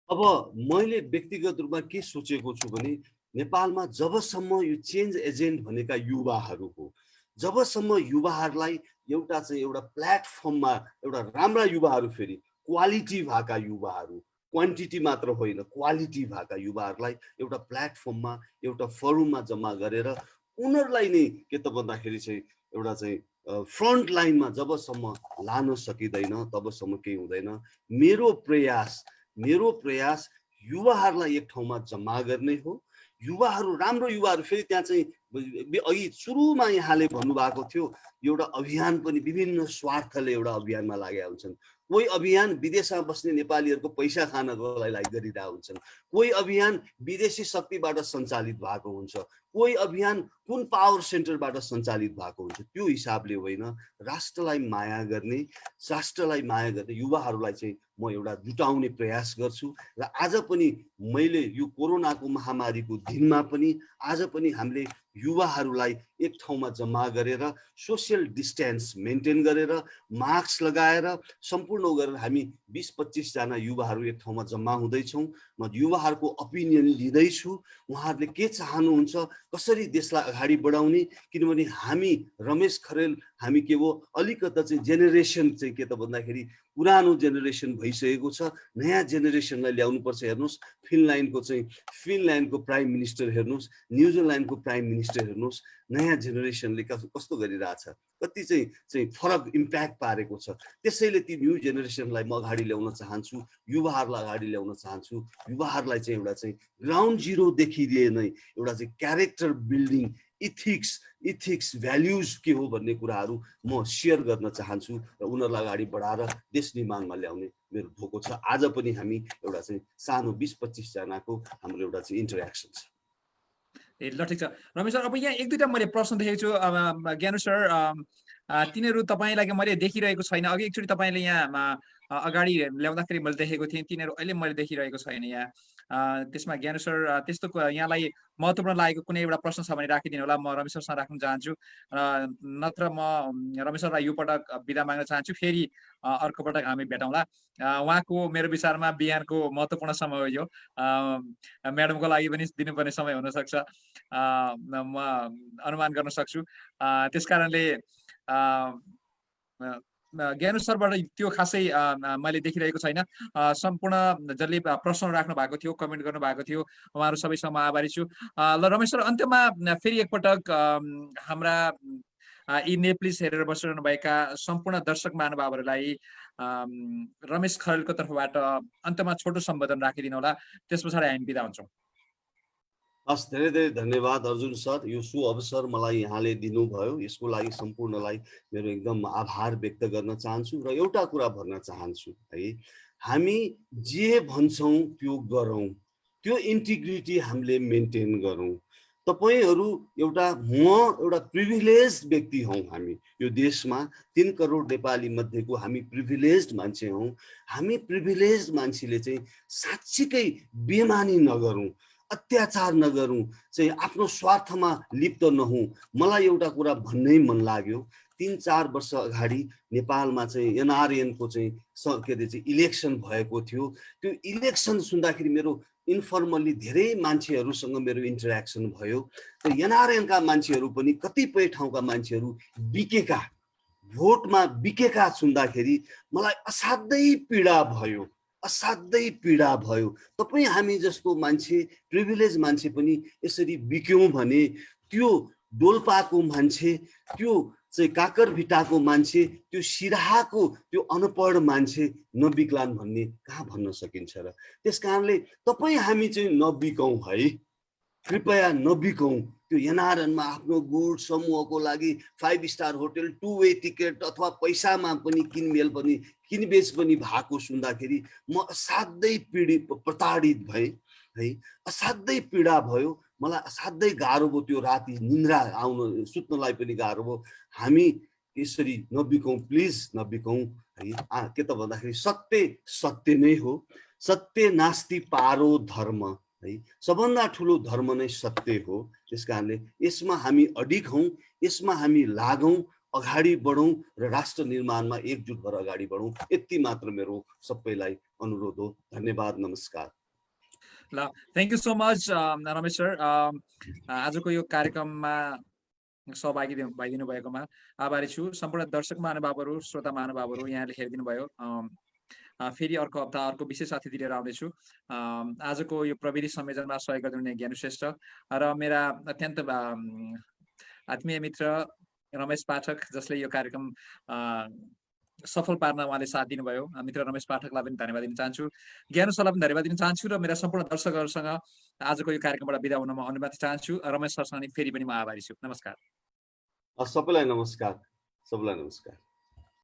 अब मैले व्यक्तिगत रूपमा के सोचेको छु भने नेपालमा जबसम्म यो चेन्ज एजेन्ट भनेका युवाहरू हो, जबसम्म युवाहरूलाई एउटा प्लेटफर्ममा एउटा राम्रा युवाहरू, फेरि क्वालिटी भएका युवाहरू, क्वान्टिटी मात्र होइन क्वालिटी भएका युवाहरूलाई एउटा प्लेटफर्ममा एउटा फोरममा जम्मा गरेर उनीहरूलाई नै के त भन्दाखेरि चाहिँ एउटा चाहिँ फ्रन्ट लाइनमा जबसम्म लान सकिँदैन तबसम्म केही हुँदैन। मेरो प्रयास युवाहरूलाई एक ठाउँमा जम्मा गर्ने हो। युवाहरू राम्रो युवाहरू, फेरि त्यहाँ चाहिँ अघि सुरुमा यहाँले भन्नुभएको थियो एउटा अभियान पनि विभिन्न स्वार्थले एउटा अभियानमा लागेका हुन्छन्। कोही अभियान विदेशमा बस्ने नेपालीहरूको पैसा खानको लागि गरिरहेका हुन्छन्, कोही अभियान विदेशी शक्तिबाट सञ्चालित भएको हुन्छ, कोही अभियान कुन पावर सेन्टरबाट सञ्चालित भएको हुन्छ। त्यो हिसाबले होइन, राष्ट्रलाई माया गर्ने युवाहरूलाई चाहिँ म एउटा जुटाउने प्रयास गर्छु। र आज पनि मैले यो कोरोनाको महामारीको दिनमा पनि आज पनि हामीले युवाहरूलाई एक ठाउँमा जम्मा गरेर सोसियल डिस्टेन्स मेन्टेन गरेर मास्क लगाएर सम्पूर्ण गरेर हामी 20-25 जना युवाहरू एक ठाउँमा जम्मा हुँदैछौँ। म युवाहरूको ओपिनियन लिँदैछु, उहाँहरूले के चाहनुहुन्छ, कसरी देशलाई अगाडि बढाउने। किनभने हामी रमेश खरेल हामी के हो अलिकता चाहिँ जेनेरेसन चाहिँ के त भन्दाखेरि पुरानो जेनेरेसन भइसकेको छ, नयाँ जेनेरेसनलाई ल्याउनुपर्छ। हेर्नुहोस् फिनल्यान्डको प्राइम मिनिस्टर हेर्नुहोस्, न्युजिल्यान्डको प्राइम मिनिस्टर हेर्नुहोस्, नयाँ जेनेरेसनले कस्तो गरिरहेछ, कति चाहिँ फरक इम्प्याक्ट पारेको छ। त्यसैले ती न्यू जेनेरेसनलाई म अगाडि ल्याउन चाहन्छु, युवाहरूलाई अगाडि ल्याउन चाहन्छु। युवाहरूलाई चाहिँ एउटा चाहिँ ग्राउन्ड जिरोदेखि लिए नै एउटा चाहिँ क्यारेक्टर बिल्डिङ, इथिक्स भ्याल्युज के हो भन्ने कुराहरू म सेयर गर्न चाहन्छु र उनीहरूलाई अगाडि बढाएर देश निर्माणमा ल्याउने मेरो धोको छ। आज पनि हामी एउटा चाहिँ सानो 20-25 जनाको हाम्रो एउटा चाहिँ इन्टरेक्सन छ। ए ल ठिक छ रमेश सर, अब यहाँ एक दुईटा मैले प्रश्न देखेको छु ज्ञानु सर, तिनीहरू तपाईँलाई मैले देखिरहेको छैन। अघि एकचोटि तपाईँले यहाँ अगाडि ल्याउँदाखेरि मैले देखेको थिएँ, तिनीहरू अहिले मैले देखिरहेको छैन यहाँ। त्यसमा ज्ञानु सर त्यस्तो यहाँलाई महत्त्वपूर्ण लागेको कुनै एउटा प्रश्न छ भने राखिदिनु होला, म रमेश सरसँग राख्न चाहन्छु। नत्र म रमेश सरलाई यो पटक बिदा माग्न चाहन्छु, फेरि अर्को पटक हामी भेटौँला। उहाँको मेरो विचारमा बिहानको महत्त्वपूर्ण समय हो यो, म्याडमको लागि पनि दिनुपर्ने समय हुनसक्छ, म अनुमान गर्न सक्छु। त्यस कारणले ज्ञानु सरबाट त्यो खासै मैले देखिरहेको छैन। सम्पूर्ण जसले प्रश्न राख्नु भएको थियो, कमेन्ट गर्नु भएको थियो, उहाँहरू सबैसँग आभारी छु। ल रमेश सर, अन्त्यमा फेरि एकपटक हाम्रा यी नेप्लिस हेरेर बसिरहनु भएका सम्पूर्ण दर्शक महानुभावहरूलाई रमेश खरेलको तर्फबाट अन्त्यमा छोटो सम्बोधन राखिदिनु होला, त्यस पछाडि हामी बिदा हुन्छौँ। हस्, धेरै धेरै धन्यवाद अर्जुन सर, यो सुअवसर मलाई यहाँले दिनुभयो, यसको लागि सम्पूर्णलाई मेरो एकदम आभार व्यक्त गर्न चाहन्छु। र एउटा कुरा भन्न चाहन्छु है, हामी जे भन्छौँ त्यो गरौँ, त्यो इन्टिग्रिटी हामीले मेन्टेन गरौँ। तपाईहरू म एउटा प्रिभिलेज व्यक्ति हौँ। हामी यो देशमा 3 करोड नेपाली मध्येको हामी प्रिभिलेज्ड मान्छे हौँ। हामी प्रिभिलेज्ड मान्छेले चाहिँ साँच्चीकै बेमानी नगरौँ, अत्याचार नगरौँ, चाहिँ आफ्नो स्वार्थमा लिप्त नहौँ। मलाई एउटा कुरा भन्नै मन लाग्यो, 3-4 वर्ष अगाडि नेपालमा चाहिँ एनआरएनको चाहिँ के अरे चाहिँ इलेक्सन भएको थियो। त्यो इलेक्सन सुन्दाखेरि मेरो इन्फर्मली धेरै मान्छेहरूसँग मेरो इन्टरेक्सन भयो। र एनआरएनका मान्छेहरू पनि कतिपय ठाउँका मान्छेहरू भोटमा बिकेका सुन्दाखेरि मलाई असाध्यै पीडा भयो। तपाईँ हामी जस्तो मान्छे, प्रिभिलेज मान्छे पनि यसरी बिक्यौँ भने त्यो डोल्पाको मान्छे, त्यो चाहिँ काकरभिटाको मान्छे, त्यो सिराहाको त्यो अनपढ मान्छे नबिक्लान् भन्ने कहाँ भन्न सकिन्छ र? त्यस कारणले तपाईँ हामी चाहिँ नबिकौँ है, कृपया नबिकौँ। त्यो एनआरएनमा आफ्नो गुड समूहको लागि 5 स्टार होटल 2 वे टिकट अथवा पैसामा पनि किनबेच पनि भएको सुन्दाखेरि म असाध्यै प्रताडित भएँ। है असाध्यै पीडा भयो, मलाई असाध्यै गाह्रो भयो, त्यो राति निन्द्रा आउन सुत्नलाई पनि गाह्रो भयो। हामी यसरी नबिकौँ, प्लिज नबिकौँ है। के त भन्दाखेरि सत्य सत्य नै हो, सत्य नास्ति पारो धर्म है, सबभन्दा ठुलो धर्म नै सत्य हो। त्यस कारणले यसमा हामी अडिग हौँ, यसमा हामी लागौँ, अगाडि बढौँ र राष्ट्र निर्माणमा एकजुट भएर अगाडि बढौँ। यति मात्र मेरो सबैलाई अनुरोध हो। धन्यवाद, नमस्कार। ल, thank you so much Ramesh sir, आजको यो कार्यक्रममा सहभागी भइदिनु भएकोमा आभारी छु। सम्पूर्ण दर्शक महानुभावहरू, श्रोता महानुभावहरू, यहाँले हेरिदिनु भयो। फेरि अर्को हप्ता अर्को विशेष अतिथि लिएर आउँदैछु। आजको यो प्रविधि संयोजनमा सहयोग गरिदिनुहुने ज्ञानु श्रेष्ठ र मेरा अत्यन्त आत्मीय मित्र रमेश पाठक, जसले यो कार्यक्रम सफल पार्न उहाँले साथ दिनुभयो। मित्र रमेश पाठकलाई पनि धन्यवाद दिन चाहन्छु, ज्ञानु सरलाई पनि धन्यवाद दिन चाहन्छु र मेरा सम्पूर्ण दर्शकहरूसँग आजको यो कार्यक्रमबाट बिदा हुन म अनुमति चाहन्छु। रमेश सरसँग फेरि पनि म आभारी छु। नमस्कार। सबैलाई नमस्कार, सबैलाई नमस्कार।